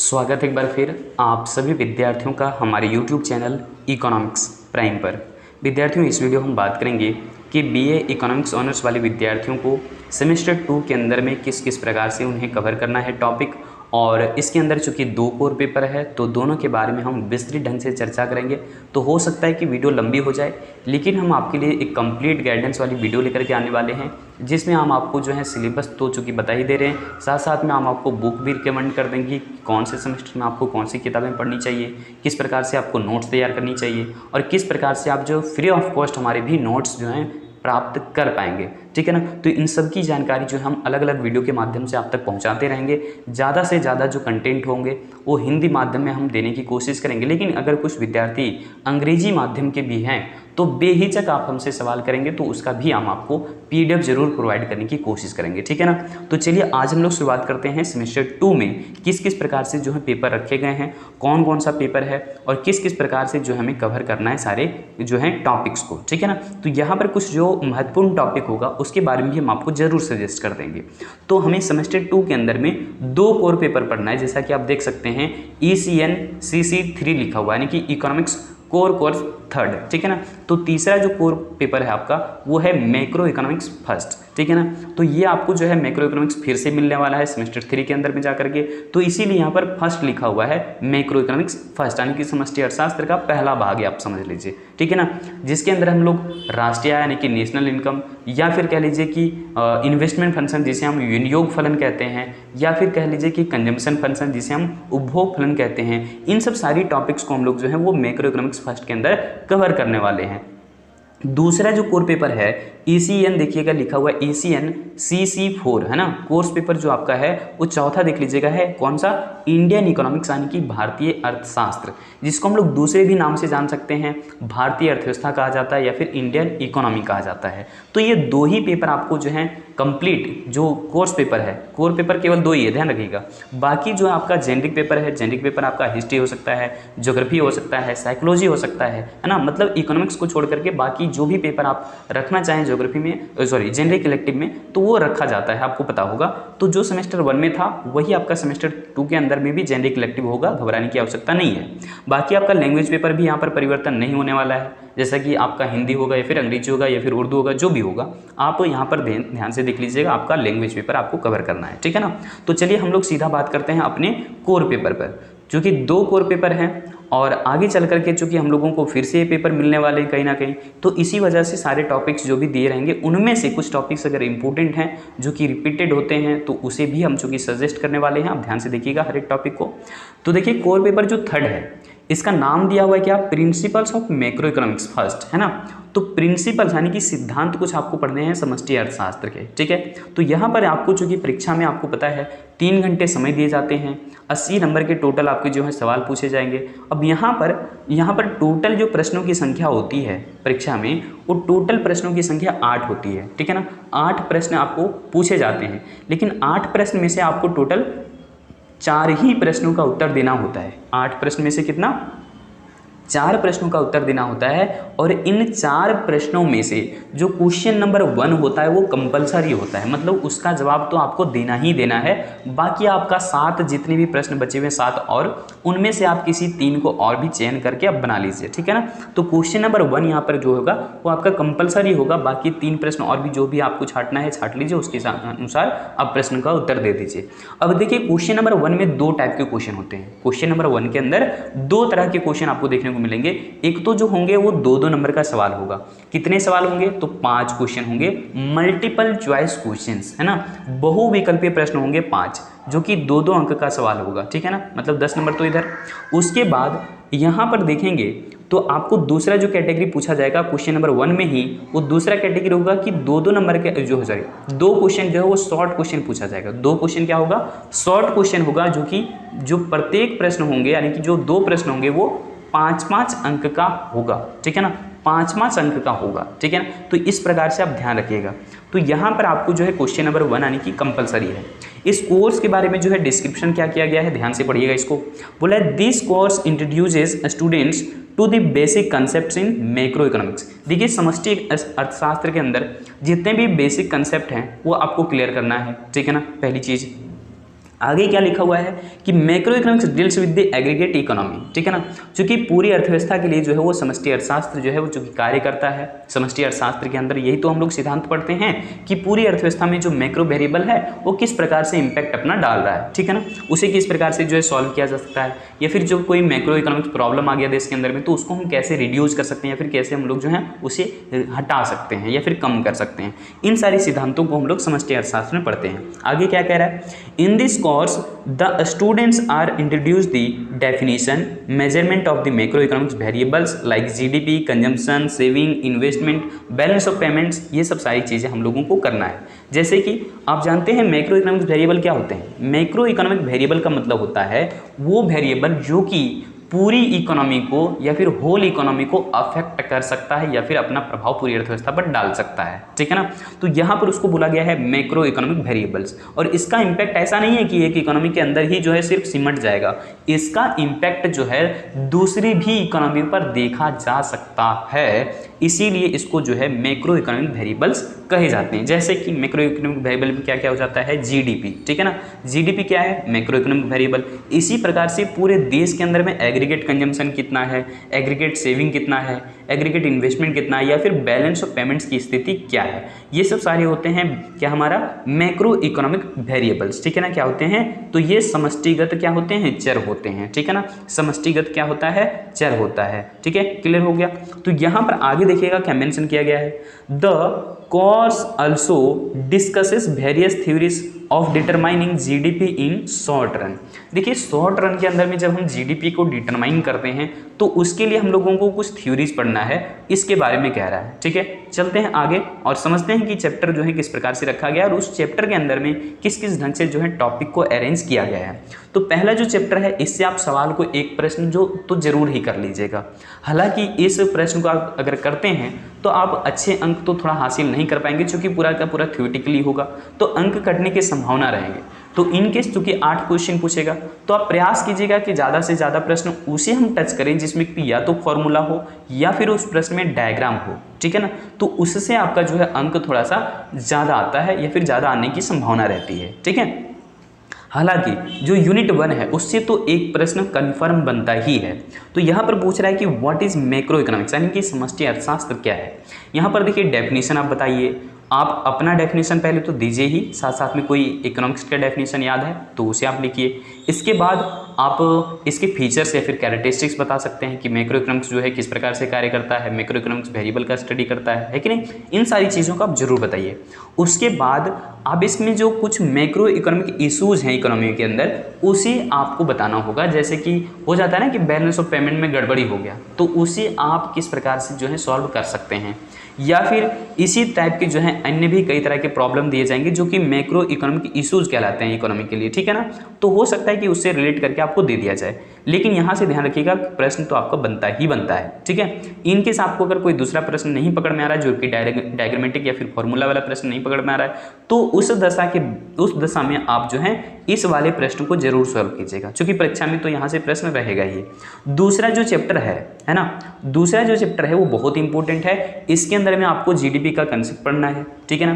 स्वागत है एक बार फिर आप सभी विद्यार्थियों का हमारे YouTube चैनल इकोनॉमिक्स प्राइम पर। विद्यार्थियों, इस वीडियो हम बात करेंगे कि बीए इकोनॉमिक्स ऑनर्स वाले विद्यार्थियों को सेमेस्टर 2 के अंदर में किस किस प्रकार से उन्हें कवर करना है टॉपिक, और इसके अंदर चूंकि 2 कोर पेपर है तो दोनों के बारे में हम विस्तृत ढंग से चर्चा करेंगे। तो हो सकता है कि वीडियो लंबी हो जाए, लेकिन हम आपके लिए एक कंप्लीट गाइडेंस वाली वीडियो लेकर के आने वाले हैं, जिसमें हम आपको जो है सिलेबस तो चूँकि बता ही दे रहे हैं, साथ साथ में हम आपको बुक भी रिकमेंड कर देंगे कि कौन से सेमेस्टर में आपको कौन सी किताबें पढ़नी चाहिए, किस प्रकार से आपको नोट्स तैयार करनी चाहिए और किस प्रकार से आप जो फ्री ऑफ कॉस्ट हमारे भी नोट्स जो हैं प्राप्त कर पाएंगे। ठीक है ना। तो इन सब की जानकारी जो हम अलग अलग वीडियो के माध्यम से आप तक पहुंचाते रहेंगे। ज़्यादा से ज़्यादा जो कंटेंट होंगे वो हिंदी माध्यम में हम देने की कोशिश करेंगे, लेकिन अगर कुछ विद्यार्थी अंग्रेजी माध्यम के भी हैं तो बेहिचक आप हमसे सवाल करेंगे तो उसका भी हम आपको PDF जरूर प्रोवाइड करने की कोशिश करेंगे। ठीक है ना। तो चलिए आज हम लोग शुरुआत करते हैं सेमेस्टर 2 में किस किस प्रकार से जो है पेपर रखे गए हैं, कौन कौन सा पेपर है और किस किस प्रकार से जो हमें कवर करना है सारे जो है टॉपिक्स को। ठीक है ना। तो यहाँ पर कुछ जो महत्वपूर्ण टॉपिक होगा उसके बारे में भी हम आपको जरूर सजेस्ट कर देंगे। तो हमें सेमेस्टर 2 के अंदर में 2 कोर पेपर पढ़ना है, जैसा कि आप देख सकते हैं ECN CC3 लिखा हुआ है, यानी कि इकोनॉमिक्स कोर कोर्स 3rd। ठीक है ना। तो तीसरा जो कोर पेपर है आपका वो है मैक्रो इकोनॉमिक्स फर्स्ट। ठीक है ना। तो ये आपको जो है मैक्रो इकोनॉमिक्स फिर से मिलने वाला है सेमेस्टर 3 के अंदर में जाकर के, तो इसीलिए यहाँ पर फर्स्ट लिखा हुआ है मैक्रो इकोनॉमिक्स फर्स्ट, यानी कि समष्टि अर्थशास्त्र का पहला भाग है, आप समझ लीजिए। ठीक है ना। जिसके अंदर हम लोग राष्ट्रीय आय यानी कि नेशनल इनकम, या फिर कह लीजिए कि इन्वेस्टमेंट फंक्शन जिसे हम विनियोग फलन कहते हैं, या फिर कह लीजिए कि कंजम्पशन फंक्शन जिसे हम उपभोग फलन कहते हैं, इन सब सारी टॉपिक्स को हम लोग जो है वो मैक्रो इकोनॉमिक्स फर्स्ट के अंदर कवर करने वाले हैं। दूसरा जो कोर पेपर है ECN, देखिएगा लिखा हुआ है ECN CC4 है ना। कोर्स पेपर जो आपका है वो चौथा देख लीजिएगा है कौन सा, इंडियन इकोनॉमिक्स यानी कि भारतीय अर्थशास्त्र, जिसको हम लोग दूसरे भी नाम से जान सकते हैं, भारतीय अर्थव्यवस्था कहा जाता है या फिर इंडियन इकोनॉमी कहा जाता है। तो ये 2 ही पेपर आपको जो है कंप्लीट जो कोर्स पेपर है, कोर पेपर केवल 2 ही है, ध्यान रखिएगा। बाकी जो आपका जेनरिक पेपर है, जेनरिक पेपर आपका हिस्ट्री हो सकता है, ज्योग्राफी हो सकता है, साइकोलॉजी हो सकता है ना। मतलब इकोनॉमिक्स को छोड़ करके बाकी जो भी पेपर आप रखना चाहें ज्योग्राफी में, जेनरिक इलेक्टिव में, तो वो रखा जाता है, आपको पता होगा। तो जो सेमेस्टर 1 में था वही आपका सेमेस्टर 2 के अंदर में भी जेनरिक इलेक्टिव होगा, घबराने की आवश्यकता नहीं है। बाकी आपका लैंग्वेज पेपर भी यहाँ पर परिवर्तन नहीं होने वाला है, जैसा कि आपका हिंदी होगा या फिर अंग्रेजी होगा या फिर उर्दू होगा, जो भी होगा आप यहाँ पर ध्यान से देख लीजिएगा, आपका लैंग्वेज पेपर आपको कवर करना है। ठीक है ना। तो चलिए हम लोग सीधा बात करते हैं अपने कोर पेपर पर, जो कि 2 कोर पेपर हैं, और आगे चल करके चूँकि हम लोगों को फिर से ये पेपर मिलने वाले हैं कहीं ना कहीं, तो इसी वजह से सारे टॉपिक्स जो भी दिए रहेंगे उनमें से कुछ टॉपिक्स अगर इंपॉर्टेंट हैं जो कि रिपीटेड होते हैं तो उसे भी हम चूँकि सजेस्ट करने वाले हैं। आप ध्यान से देखिएगा हर एक टॉपिक को। तो देखिए कोर पेपर जो 3rd है इसका नाम दिया हुआ है क्या, principles of macro economics first है ना। तो प्रिंसिपल्स यानी कि सिद्धांत कुछ आपको पढ़ने हैं समष्टि अर्थशास्त्र के। ठीक है। तो यहाँ पर आपको चूंकि परीक्षा में आपको पता है 3 घंटे समय दिए जाते हैं, 80 नंबर के टोटल आपके जो है सवाल पूछे जाएंगे। अब यहाँ पर टोटल जो प्रश्नों की संख्या होती है परीक्षा में, वो टोटल प्रश्नों की संख्या 8 होती है। ठीक है ना। 8 प्रश्न आपको पूछे जाते हैं, लेकिन 8 प्रश्न में से आपको टोटल 4 ही प्रश्नों का उत्तर देना होता है। 8 प्रश्न में से कितना, 4 प्रश्नों का उत्तर देना होता है, और इन 4 प्रश्नों में से जो क्वेश्चन नंबर 1 होता है वो कंपलसरी होता है, मतलब उसका जवाब तो आपको देना ही देना है। बाकी आपका 7 जितने भी प्रश्न बचे हुए 7 और उनमें से आप किसी 3 को और भी चयन करके आप बना लीजिए। ठीक है ना। तो क्वेश्चन नंबर 1 यहाँ पर जो होगा वो आपका कंपलसरी होगा, बाकी 3 प्रश्न और भी जो भी आपको छाटना है छाट लीजिए, उसके अनुसार आप प्रश्न का उत्तर दे दीजिए। अब देखिए क्वेश्चन नंबर 1 में 2 टाइप के क्वेश्चन होते हैं। क्वेश्चन नंबर 1 के अंदर 2 तरह के क्वेश्चन आपको देखने को मिलेंगे। एक तो जो होंगे वो 2-2 नंबर का सवाल होगा। कितने सवाल होंगे, तो 5 क्वेश्चन होंगे, मल्टीपल चॉइस क्वेश्चंस है ना, बहुविकल्पीय प्रश्न होंगे 5, जो कि 2-2 अंक का सवाल होगा। ठीक है ना। मतलब 10 नंबर तो इधर। उसके बाद यहाँ पर देखेंगे तो आपको दूसरा जो कैटेगरी पूछा जाएगा क्वेश्चन नंबर 1 में ही, वो दूसरा कैटेगरी होगा कि 2-2 नंबर के दो क्वेश्चन जो है वो शॉर्ट क्वेश्चन पूछा जाएगा। 2 क्वेश्चन क्या होगा, शॉर्ट क्वेश्चन होगा, जो प्रत्येक प्रश्न होंगे यानी कि जो 2 प्रश्न होंगे वो 5-5 अंक का होगा। ठीक है ना। 5-5 अंक का होगा। ठीक है ना। तो इस प्रकार से आप ध्यान रखिएगा। तो यहाँ पर आपको जो है क्वेश्चन नंबर 1 यानी कि कंपलसरी है। इस कोर्स के बारे में जो है डिस्क्रिप्शन क्या किया गया है, ध्यान से पढ़िएगा इसको। बोला है this course introduces students to the basic concept in macroeconomics. देखिए समष्टि अर्थशास्त्र के अंदर जितने भी बेसिक कंसेप्ट हैं वो आपको क्लियर करना है। ठीक है ना, पहली चीज़। आगे क्या लिखा हुआ है कि macro economics deals with the aggregate economy, ठीक है ना, क्योंकि पूरी अर्थव्यवस्था के लिए जो है वो समष्टि अर्थशास्त्र जो है वो चूंकि कार्य करता है। समष्टि अर्थशास्त्र के अंदर यही तो हम लोग सिद्धांत पढ़ते हैं कि पूरी अर्थव्यवस्था में जो मैक्रो वेरिएबल है वो किस प्रकार से इंपैक्ट अपना डाल रहा है, ठीक है ना, उसे किस प्रकार से जो है सॉल्व किया जा सकता है, या फिर जो कोई मैक्रो इकोनॉमिक्स प्रॉब्लम आ गया देश के अंदर में तो उसको हम कैसे रिड्यूस कर सकते हैं, या फिर कैसे हम लोग जो है उसे हटा सकते हैं या फिर कम कर सकते हैं। इन सारी सिद्धांतों को हम लोग समष्टि अर्थशास्त्र में पढ़ते हैं। आगे क्या कह रहा है, in this course the students are introduce the definition measurement of the macroeconomics variables like GDP, consumption, saving, investment, balance of payments, ये सब सारी चीज़ें हम लोगों को करना है। जैसे कि आप जानते हैं मैक्रो इकोनॉमिक्स वेरिएबल क्या होते हैं। मैक्रो इकोनॉमिक वेरिएबल का मतलब होता है वो वेरिएबल जो कि पूरी इकोनॉमी को या फिर होल इकोनॉमी को अफेक्ट कर सकता है या फिर अपना प्रभाव पूरी अर्थव्यवस्था पर डाल सकता है, ठीक है ना। तो यहाँ पर उसको बोला गया है मैक्रो इकोनॉमिक वेरिएबल्स, और इसका इम्पैक्ट ऐसा नहीं है कि एक इकोनॉमी के अंदर ही जो है सिर्फ सिमट जाएगा, इसका इम्पैक्ट जो है दूसरी भी इकोनॉमी पर देखा जा सकता है, इसीलिए इसको जो है मैक्रो इकोनॉमिक वेरिएबल्स कहे जाते हैं। जैसे कि मैक्रो इकोनॉमिक वेरिएबल में क्या क्या हो जाता है, जीडीपी, ठीक है ना, जीडीपी क्या है, मैक्रो इकोनॉमिक वेरिएबल। इसी प्रकार से पूरे देश के अंदर में एग्रीगेट कंजम्पशन कितना है, एग्रीगेट सेविंग कितना है, एग्रीगेट इन्वेस्टमेंट कितना है, या फिर बैलेंस ऑफ पेमेंट्स की स्थिति क्या है, ये सब सारे होते हैं क्या हमारा मैक्रो इकोनॉमिक वेरिएबल्स, ठीक है ना। क्या होते हैं, तो ये समष्टिगत क्या होते हैं, चर होते हैं, ठीक है ना। समष्टिगत क्या होता है, चर होता है, ठीक है, क्लियर हो गया। तो यहाँ पर आगे देखिएगा क्या मेंशन किया गया है, the course also discusses various theories of determining GDP in short run. देखिए शॉर्ट रन के अंदर में जब हम जीडीपी को डिटरमाइन करते हैं तो उसके लिए हम लोगों को कुछ थ्योरीज पढ़ना है, इसके बारे में कह रहा है, ठीक है। चलते हैं आगे और समझते हैं कि चैप्टर जो है किस प्रकार से रखा गया और उस चैप्टर के अंदर में किस किस ढंग से जो है टॉपिक को अरेंज किया गया है। तो पहला जो चैप्टर है इससे आप सवाल को एक प्रश्न जो तो जरूर ही कर लीजिएगा। हालांकि इस प्रश्न को आप अगर करते हैं तो आप अच्छे अंक तो थोड़ा हासिल नहीं कर पाएंगे, क्योंकि पूरा का पूरा थ्योरेटिकली होगा तो अंक कटने की संभावना रहेंगे। तो इन केस चूंकि 8 क्वेश्चन पूछेगा तो आप प्रयास कीजिएगा कि ज़्यादा से ज़्यादा प्रश्न उसे हम टच करें जिसमें कि या तो फॉर्मूला हो या फिर उस प्रश्न में डायग्राम हो, ठीक है ना। तो उससे आपका जो है अंक थोड़ा सा ज़्यादा आता है या फिर ज़्यादा आने की संभावना रहती है, ठीक है। हालांकि जो यूनिट 1 है उससे तो एक प्रश्न कन्फर्म बनता ही है। तो यहाँ पर पूछ रहा है कि व्हाट इज मैक्रो इकोनॉमिक्स, यानी कि समष्टि अर्थशास्त्र क्या है। यहाँ पर देखिए डेफिनेशन आप बताइए, आप अपना डेफिनेशन पहले तो दीजिए ही, साथ साथ में कोई इकोनॉमिक्स का डेफिनेशन याद है तो उसे आप लिखिए। इसके बाद आप इसके फीचर्स या फिर कैरेक्टरिस्टिक्स बता सकते हैं कि मैक्रो इकोनॉमिक्स जो है किस प्रकार से कार्य करता है, मैक्रो इकोनॉमिक्स वेरिएबल का स्टडी करता है कि नहीं, इन सारी चीज़ों को आप जरूर बताइए। उसके बाद आप इसमें जो कुछ मैक्रो इकोनॉमिक इशूज़ हैं इकोनॉमी के अंदर उसे आपको बताना होगा। जैसे कि हो जाता है ना कि बैलेंस ऑफ पेमेंट में गड़बड़ी हो गया, तो उसे आप किस प्रकार से जो है सॉल्व कर सकते हैं, या फिर इसी टाइप के जो है अन्य भी कई तरह के प्रॉब्लम दिए जाएंगे जो कि मैक्रो इकोनॉमिक इश्यूज कहलाते हैं इकोनॉमी के लिए, ठीक है ना। तो हो सकता है कि उससे रिलेट करके आपको दे दिया जाए, लेकिन यहाँ से ध्यान रखिएगा प्रश्न तो आपका बनता ही बनता है, ठीक है। इनकेस आपको अगर कोई दूसरा प्रश्न नहीं पकड़ में आ रहा है जो कि डायग्रामेटिक या फिर फॉर्मूला वाला प्रश्न नहीं पकड़ में आ रहा है, तो उस दशा में आप जो है इस वाले प्रश्न को जरूर सॉल्व कीजिएगा, क्योंकि परीक्षा में तो यहाँ से प्रश्न रहेगा ही। दूसरा जो चैप्टर है ना, दूसरा जो चैप्टर है वो बहुत इंपॉर्टेंट है। इसके अंदर में आपको जीडीपी का कंसेप्ट पढ़ना है, ठीक है ना,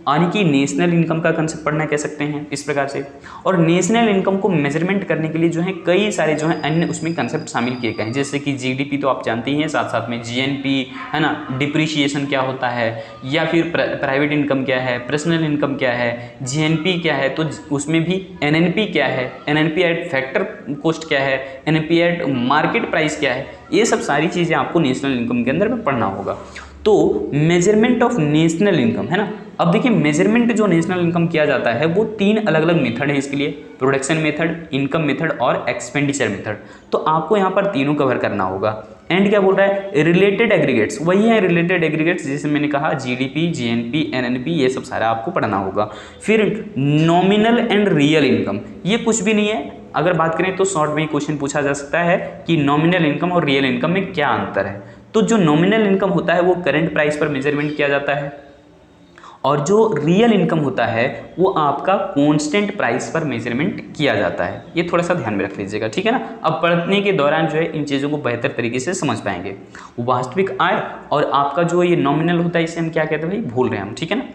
यानी कि नेशनल इनकम का कंसेप्ट पढ़ना कह सकते हैं इस प्रकार से। और नेशनल इनकम को मेजरमेंट करने के लिए जो है कई सारे जो है अन्य उसमें कंसेप्ट शामिल किए गए हैं, जैसे कि जीडीपी तो आप जानते ही हैं, साथ साथ में जीएनपी है ना, डिप्रिशिएशन क्या होता है, या फिर प्राइवेट इनकम क्या है, पर्सनल इनकम क्या है, जीएनपी क्या है, तो उसमें भी एनएनपी क्या है, एनएनपी एट फैक्टर कॉस्ट क्या है, एनएनपी एट मार्केट प्राइस क्या है, ये सब सारी चीज़ें आपको नेशनल इनकम के अंदर में पढ़ना होगा। तो मेजरमेंट ऑफ नेशनल इनकम है ना। अब देखिए मेजरमेंट जो नेशनल इनकम किया जाता है वो 3 अलग अलग मेथड है इसके लिए, प्रोडक्शन मेथड, इनकम मेथड और एक्सपेंडिचर मेथड। तो आपको यहाँ पर तीनों कवर करना होगा। एंड क्या बोल रहा है, रिलेटेड एग्रीगेट्स, वही है रिलेटेड एग्रीगेट्स जैसे मैंने कहा जीडीपी, जीएनपी, एनएनपी, ये सब सारा आपको पढ़ना होगा। फिर नॉमिनल एंड रियल इनकम, ये कुछ भी नहीं है, अगर बात करें तो शॉर्ट में क्वेश्चन पूछा जा सकता है कि नॉमिनल इनकम और रियल इनकम में क्या अंतर है। तो जो नॉमिनल इनकम होता है वो करंट प्राइस पर मेजरमेंट किया जाता है, और जो रियल इनकम होता है वो आपका कांस्टेंट प्राइस पर मेजरमेंट किया जाता है। ये थोड़ा सा ध्यान में रख लीजिएगा, ठीक है ना। अब पढ़ने के दौरान जो है इन चीज़ों को बेहतर तरीके से समझ पाएंगे। वास्तविक आय और आपका जो ये नॉमिनल होता है इसे हम क्या कहते हैं भाई, भूल रहे हैं हम, ठीक है ना।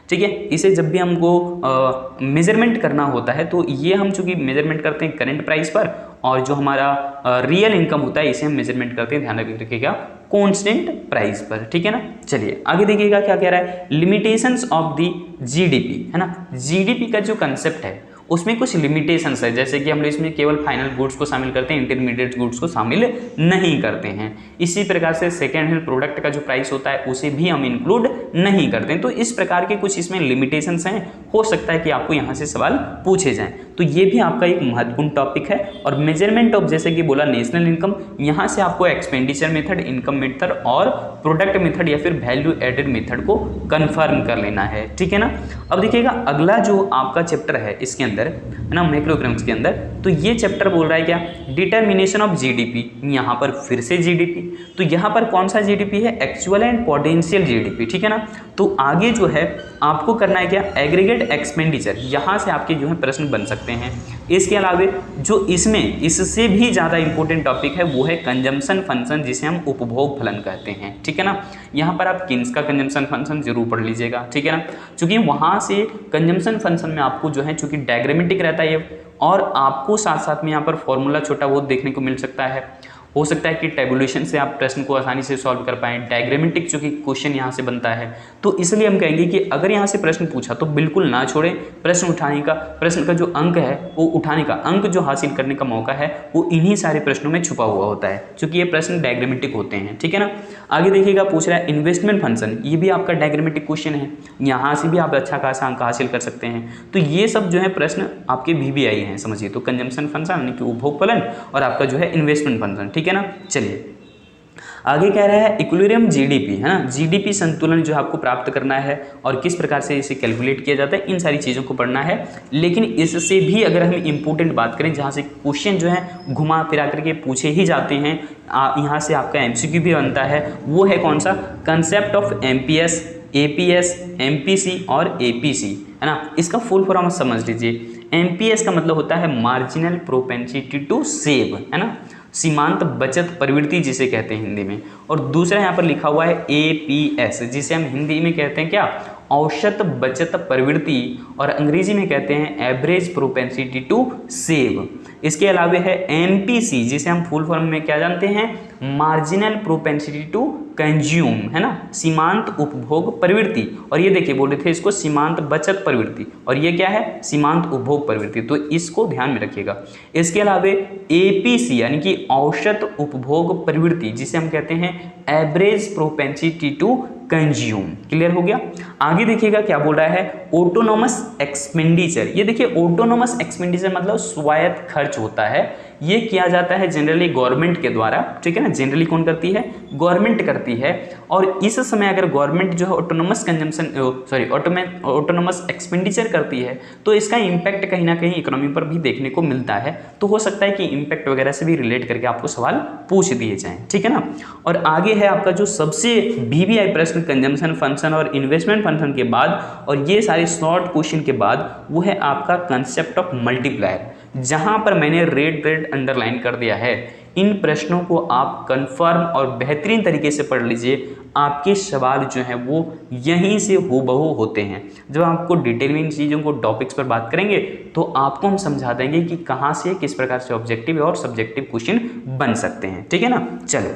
ठीक है। इसे जब भी हमको मेजरमेंट करना होता है तो ये हम चूंकि मेजरमेंट करते हैं करंट प्राइस पर, और जो हमारा रियल इनकम होता है इसे हम मेजरमेंट करते हैं, ध्यान रखिएगा, कांस्टेंट प्राइस पर, ठीक है ना। चलिए आगे देखिएगा क्या कह रहा है, लिमिटेशंस ऑफ द जीडीपी, है ना। जीडीपी का जो कंसेप्ट है उसमें कुछ लिमिटेशंस है, जैसे कि हम लोग इसमें केवल फाइनल गुड्स को शामिल करते हैं, इंटरमीडिएट गुड्स को शामिल नहीं करते हैं। इसी प्रकार से सेकेंड हैंड प्रोडक्ट का जो प्राइस होता है उसे भी हम इंक्लूड नहीं करते हैं। तो इस प्रकार के कुछ इसमें लिमिटेशंस हैं, हो सकता है कि आपको यहाँ से सवाल पूछे जाएं, तो ये भी आपका एक महत्वपूर्ण टॉपिक है। और मेजरमेंट ऑफ, जैसे कि बोला, नेशनल इनकम, यहाँ से आपको एक्सपेंडिचर मेथड, इनकम मेथड और प्रोडक्ट मेथड या फिर वैल्यू एडेड मेथड को कंफर्म कर लेना है, ठीक है ना। अब देखिएगा अगला जो आपका चैप्टर है इसके अंदर, है ना, मैक्रोइकोनॉमिक्स के अंदर, तो ये चैप्टर बोल रहा है क्या, डिटर्मिनेशन ऑफ जीडीपी। यहाँ पर फिर से जीडीपी, तो यहाँ पर कौन सा जीडीपी है, एक्चुअल एंड पोटेंशियल जीडीपी, ठीक है ना। तो आगे जो है आपको करना है क्या, एग्रीगेट एक्सपेंडिचर, यहाँ से आपके जो है प्रश्न बन सकते हैं। इसके अलावा जो इसमें इससे भी ज़्यादा इंपॉर्टेंट टॉपिक है वो है कंजम्पशन फंक्शन, जिसे हम उपभोग फलन कहते हैं, ठीक है ना। यहाँ पर आप किन्स का कंजम्पशन फंक्शन जरूर पढ़ लीजिएगा, ठीक है ना, क्योंकि वहाँ से कंजम्पशन फंक्शन में आपको जो है चूंकि डायग्रामेटिक रहता है ये, और आपको साथ साथ में यहाँ पर फॉर्मूला छोटा बहुत देखने को मिल सकता है। हो सकता है कि टेबुलेशन से आप प्रश्न को आसानी से सॉल्व कर पाएं, डायग्रामेटिक चूंकि क्वेश्चन यहाँ से बनता है, तो इसलिए हम कहेंगे कि अगर यहाँ से प्रश्न पूछा तो बिल्कुल ना छोड़ें, प्रश्न उठाने का, प्रश्न का जो अंक है वो उठाने का, अंक जो हासिल करने का मौका है वो इन्हीं सारे प्रश्नों में छुपा हुआ होता है, क्योंकि ये प्रश्न डायग्रामेटिक होते हैं, ठीक है ना। आगे देखिएगा पूछ रहा है इन्वेस्टमेंट फंक्शन, ये भी आपका डायग्रामेटिक क्वेश्चन है, यहाँ से भी आप अच्छा खासा अंक हासिल कर सकते हैं। तो ये सब जो है प्रश्न आपके VBI हैं, समझिए। तो कंजम्पशन फंक्शन यानी कि उपभोग फलन, और आपका जो है इन्वेस्टमेंट फंक्शन, ठीक है ना। चलिए आगे कह रहा है इक्विलिब्रियम जीडीपी, है ना, जीडीपी संतुलन जो आपको प्राप्त करना है और किस प्रकार से इसे कैलकुलेट किया जाता है, इन सारी चीज़ों को पढ़ना है। लेकिन इससे भी अगर हम इम्पोर्टेंट बात करें, जहाँ से क्वेश्चन जो है घुमा फिरा करके पूछे ही जाते हैं, यहाँ से आपका MCQ भी बनता है, वो है कौन सा, concept of MPS, APS, MPC और APC, है ना। इसका फुल फॉर्म समझ लीजिए। MPS का मतलब होता है मार्जिनल प्रोपेंसिटी टू सेव, है ना, सीमांत बचत प्रवृत्ति जिसे कहते हैं हिंदी में। और दूसरा यहाँ पर लिखा हुआ है APS, जिसे हम हिंदी में कहते हैं क्या, औसत बचत प्रवृत्ति, और अंग्रेजी में कहते हैं एवरेज प्रोपेंसिटी टू सेव। इसके अलावा है MPC, जिसे हम फुल फॉर्म में क्या जानते हैं, मार्जिनल प्रोपेंसिटी टू कंज्यूम, है ना, सीमांत उपभोग प्रवृत्ति। और ये देखिए बोल रहे थे इसको सीमांत बचत प्रवृत्ति, और ये क्या है, सीमांत उपभोग प्रवृत्ति, तो इसको ध्यान में रखिएगा। इसके अलावा APC यानी कि औसत उपभोग प्रवृत्ति, जिसे हम कहते हैं average propensity to consume. Clear हो गया। आगे देखिएगा क्या बोल रहा है, ऑटोनोमस एक्सपेंडिचर। ये देखिए ऑटोनोमस एक्सपेंडिचर मतलब स्वायत्त खर्च होता है, ये किया जाता है जनरली गवर्नमेंट के द्वारा, ठीक है ना। जनरली कौन करती है, गवर्नमेंट करती है। और इस समय अगर गवर्नमेंट जो है ऑटोनोमस कंजम्पशन ऑटोनोमस एक्सपेंडिचर करती है तो इसका इम्पैक्ट कहीं ना कहीं इकोनॉमी पर भी देखने को मिलता है। तो हो सकता है कि इम्पैक्ट वगैरह से भी रिलेट करके आपको सवाल पूछ दिए जाएं, ठीक है ना। और आगे है आपका जो सबसे VBI प्रश्न कंजम्पशन फंक्शन और इन्वेस्टमेंट फंक्शन के बाद, और ये सारे शॉर्ट क्वेश्चन के बाद, वो है आपका कंसेप्ट ऑफ मल्टीप्लायर, जहां पर मैंने रेड अंडरलाइन कर दिया है। इन प्रश्नों को आप कंफर्म और बेहतरीन तरीके से पढ़ लीजिए, आपके सवाल जो हैं वो यहीं से हूबहू होते हैं। जब आपको डिटेल में इन चीज़ों को टॉपिक्स पर बात करेंगे तो आपको हम समझा देंगे कि कहाँ से किस प्रकार से ऑब्जेक्टिव और सब्जेक्टिव क्वेश्चन बन सकते हैं, ठीक है ना। चलो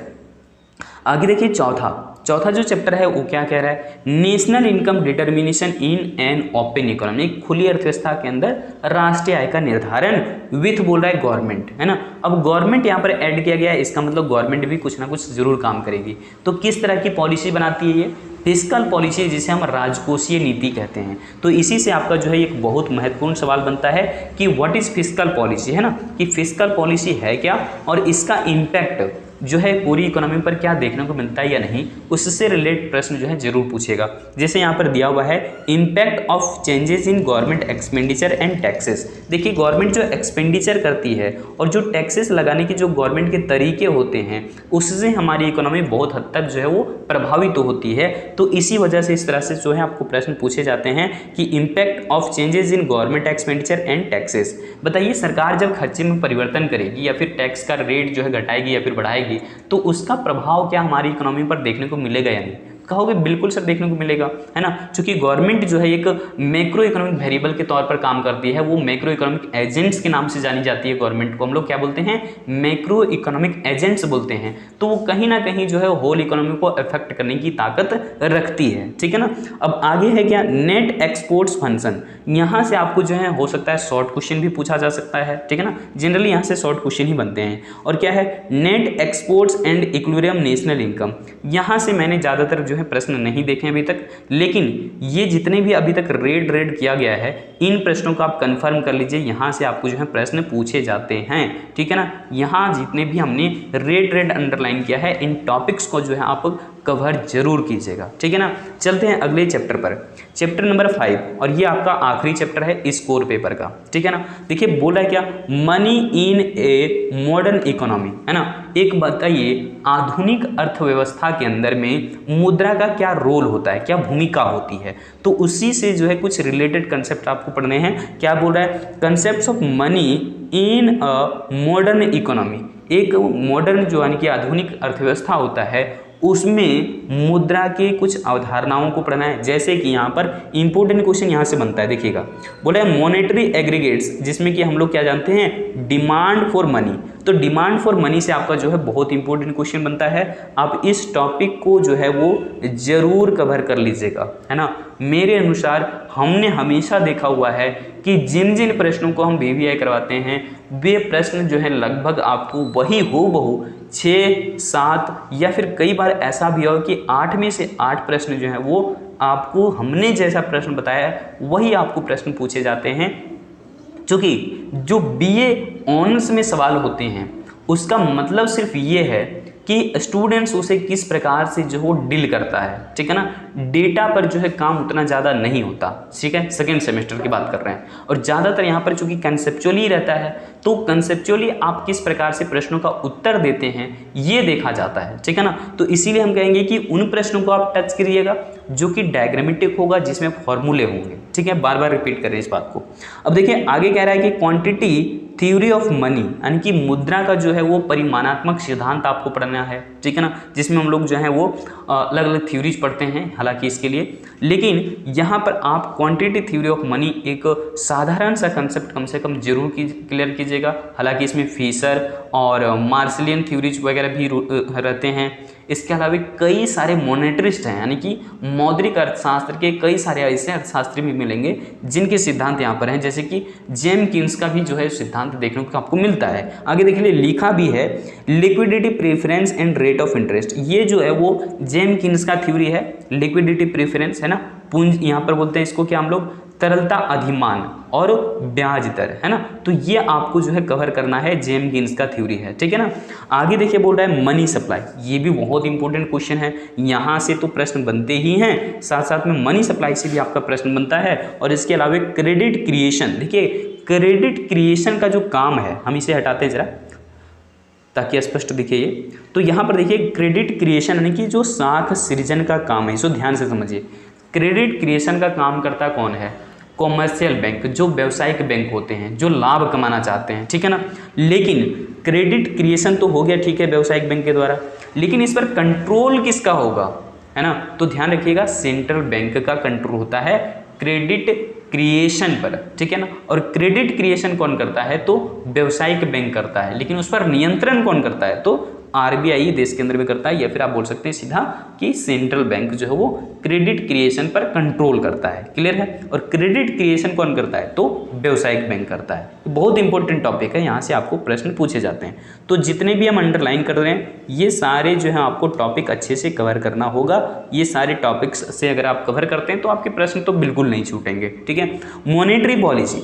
आगे देखिए चौथा जो चैप्टर है वो क्या कह रहा है, national income determination in an open economy, खुली अर्थव्यवस्था के अंदर राष्ट्रीय आय का निर्धारण विथ बोल रहा है गवर्नमेंट, है ना। अब गवर्नमेंट यहाँ पर ऐड किया गया है, इसका मतलब गवर्नमेंट भी कुछ ना कुछ जरूर काम करेगी। तो किस तरह की पॉलिसी बनाती है ये, फिस्कल पॉलिसी, जिसे हम राजकोषीय नीति कहते हैं। तो इसी से आपका जो है एक बहुत महत्वपूर्ण सवाल बनता है कि व्हाट इज फिस्कल पॉलिसी, है ना, कि फिस्कल पॉलिसी है क्या और इसका इम्पैक्ट जो है पूरी इकोनॉमी पर क्या देखने को मिलता है या नहीं, उससे रिलेटेड प्रश्न जो है जरूर पूछेगा। जैसे यहाँ पर दिया हुआ है impact of changes in government expenditure and taxes. देखिए गवर्नमेंट जो एक्सपेंडिचर करती है और जो टैक्सेस लगाने के जो गवर्नमेंट के तरीके होते हैं उससे हमारी इकोनॉमी बहुत हद तक जो है वो प्रभावित होती है। तो इसी वजह से इस तरह से जो है आपको प्रश्न पूछे जाते हैं कि impact of changes in government expenditure and taxes. बताइए सरकार जब खर्चे में परिवर्तन करेगी या फिर टैक्स का रेट जो है घटाएगी या फिर बढ़ाएगी तो उसका प्रभाव क्या हमारी इकोनॉमी पर देखने को मिलेगा या नहीं। कहोगे बिल्कुल सर देखने को मिलेगा, है ना, क्योंकि गवर्नमेंट जो है एक मैक्रो इकोनॉमिक वेरिएबल के तौर पर काम करती है, वो मैक्रो इकोनॉमिक एजेंट्स के नाम से जानी जाती है। गवर्नमेंट को हम लोग क्या बोलते हैं, मैक्रो इकोनॉमिक एजेंट्स बोलते हैं। तो वो कहीं ना कहीं जो है होल इकोनॉमी को अफेक्ट करने की ताकत रखती है, ठीक है ना। अब आगे है क्या, नेट एक्सपोर्ट्स फंक्शन। यहाँ से आपको जो है हो सकता है शॉर्ट क्वेश्चन भी पूछा जा सकता है, ठीक है ना, जनरली यहाँ से शॉर्ट क्वेश्चन ही बनते हैं। और क्या है, net exports and equilibrium national income. यहाँ से मैंने ज़्यादातर जो है प्रश्न नहीं देखे अभी तक, लेकिन ये जितने भी अभी तक रेड किया गया है, इन प्रश्नों को आप कंफर्म कर लीजिए, यहाँ से आपको जो है प्रश्न पूछे जाते हैं, ठीक है ना। यहाँ जितने भी हमने रेड अंडरलाइन किया है, इन टॉपिक्स को जो है आप कवर जरूर कीजिएगा, ठीक है ना। चलते हैं अगले चैप्टर पर, चैप्टर नंबर 5, और ये आपका आखिरी चैप्टर है इस कोर पेपर का, ठीक है ना। देखिए बोला क्या, money in a modern economy, है ना। एक बताइए, आधुनिक अर्थव्यवस्था के अंदर में मुद्रा का क्या रोल होता है, क्या भूमिका होती है। तो उसी से जो है कुछ रिलेटेड कंसेप्ट आपको पढ़ने हैं। क्या बोल रहा है, concept of money in a modern economy. एक मॉडर्न जो यानी कि आधुनिक अर्थव्यवस्था होता है, उसमें मुद्रा के कुछ अवधारणाओं को पढ़ना है। जैसे कि यहाँ पर इंपॉर्टेंट क्वेश्चन यहाँ से बनता है, देखिएगा, बोला है मॉनेटरी एग्रीगेट्स, जिसमें कि हम लोग क्या जानते हैं, डिमांड फॉर मनी। तो डिमांड फॉर मनी से आपका जो है बहुत इंपॉर्टेंट क्वेश्चन बनता है। आप इस टॉपिक को जो है वो जरूर कवर कर लीजिएगा, है ना। मेरे अनुसार हमने हमेशा देखा हुआ है कि जिन जिन प्रश्नों को हम VVI करवाते हैं, वे प्रश्न जो है लगभग आपको वही हूबहू 6, 7 या फिर कई बार ऐसा भी हो कि 8 में से 8 प्रश्न जो है वो आपको हमने जैसा प्रश्न बताया है वही आपको प्रश्न पूछे जाते हैं। क्योंकि जो BA ऑनर्स में सवाल होते हैं, उसका मतलब सिर्फ ये है कि स्टूडेंट्स उसे किस प्रकार से जो वो डील करता है, ठीक है ना। डेटा पर जो है काम उतना ज़्यादा नहीं होता, ठीक है, सेकेंड सेमेस्टर की बात कर रहे हैं। और ज़्यादातर यहाँ पर चूंकि कंसेप्चुअली रहता है, तो कंसेप्चुअली आप किस प्रकार से प्रश्नों का उत्तर देते हैं ये देखा जाता है, ठीक है ना। तो इसीलिए हम कहेंगे कि उन प्रश्नों को आप टच करिएगा जो कि डायग्रामेटिक होगा, जिसमें फॉर्मूले होंगे, ठीक है, बार बार रिपीट करें इस बात को। अब देखिए आगे कह रहा है कि क्वांटिटी थ्योरी ऑफ मनी, यानी कि मुद्रा का जो है वो परिमाणात्मक सिद्धांत आपको पढ़ना है, ठीक है ना, जिसमें हम लोग जो है वो अलग अलग थ्योरीज पढ़ते हैं हालांकि इसके लिए। लेकिन यहाँ पर आप क्वांटिटी थ्योरी ऑफ मनी एक साधारण सा कंसेप्ट कम से कम जरूर क्लियर कीजिएगा। हालांकि इसमें फिशर और मार्शलियन थ्योरीज वगैरह भी रहते हैं। इसके अलावा कई सारे मॉनेटरिस्ट हैं, यानी कि मौद्रिक अर्थशास्त्र के कई सारे ऐसे अर्थशास्त्री भी मिलेंगे जिनके सिद्धांत यहाँ पर हैं, जैसे कि जेम किन्स का भी जो है सिद्धांत देखने को आपको मिलता है। आगे देखिए लिखा भी है liquidity preference and rate of interest. ये जो है वो जेम किन्स का थ्योरी है, लिक्विडिटी प्रेफरेंस, है ना, पूंज यहाँ पर बोलते हैं इसको क्या हम लोग, तरलता अधिमान और ब्याज दर, है ना। तो ये आपको जो है कवर करना है, जेम किन्स का थ्योरी है, ठीक है ना। आगे देखिए बोल रहा है मनी सप्लाई, ये भी बहुत इंपॉर्टेंट क्वेश्चन है, यहाँ से तो प्रश्न बनते ही हैं, साथ साथ में मनी सप्लाई से भी आपका प्रश्न बनता है। और इसके अलावा क्रेडिट क्रिएशन, देखिए क्रेडिट क्रिएशन का जो काम है, हम इसे हटाते हैं जरा ताकि स्पष्ट दिखे ये। तो यहाँ पर देखिए क्रेडिट क्रिएशन यानी कि जो साख सृजन का काम है, इसको ध्यान से समझिए। क्रेडिट क्रिएशन का काम करता कौन है, कॉमर्शियल बैंक, जो व्यावसायिक बैंक होते हैं, जो लाभ कमाना चाहते हैं, ठीक है ना। लेकिन क्रेडिट क्रिएशन तो हो गया, ठीक है, व्यावसायिक बैंक के द्वारा, लेकिन इस पर कंट्रोल किसका होगा, है ना। तो ध्यान रखिएगा सेंट्रल बैंक का कंट्रोल होता है क्रेडिट क्रिएशन पर, ठीक है ना। और क्रेडिट क्रिएशन कौन करता है, तो व्यावसायिक बैंक करता है, लेकिन उस पर नियंत्रण कौन करता है, तो RBI देश के अंदर में करता है, या फिर आप बोल सकते हैं सीधा कि सेंट्रल बैंक जो है वो क्रेडिट क्रिएशन पर कंट्रोल करता है, क्लियर है। और क्रेडिट क्रिएशन कौन करता है, तो व्यावसायिक बैंक करता है। बहुत इंपॉर्टेंट टॉपिक है, यहाँ से आपको प्रश्न पूछे जाते हैं। तो जितने भी हम अंडरलाइन कर रहे हैं, ये सारे जो है आपको टॉपिक अच्छे से कवर करना होगा। ये सारे टॉपिक्स से अगर आप कवर करते हैं तो आपके प्रश्न तो बिल्कुल नहीं छूटेंगे, ठीक है। मॉनेटरी पॉलिसी,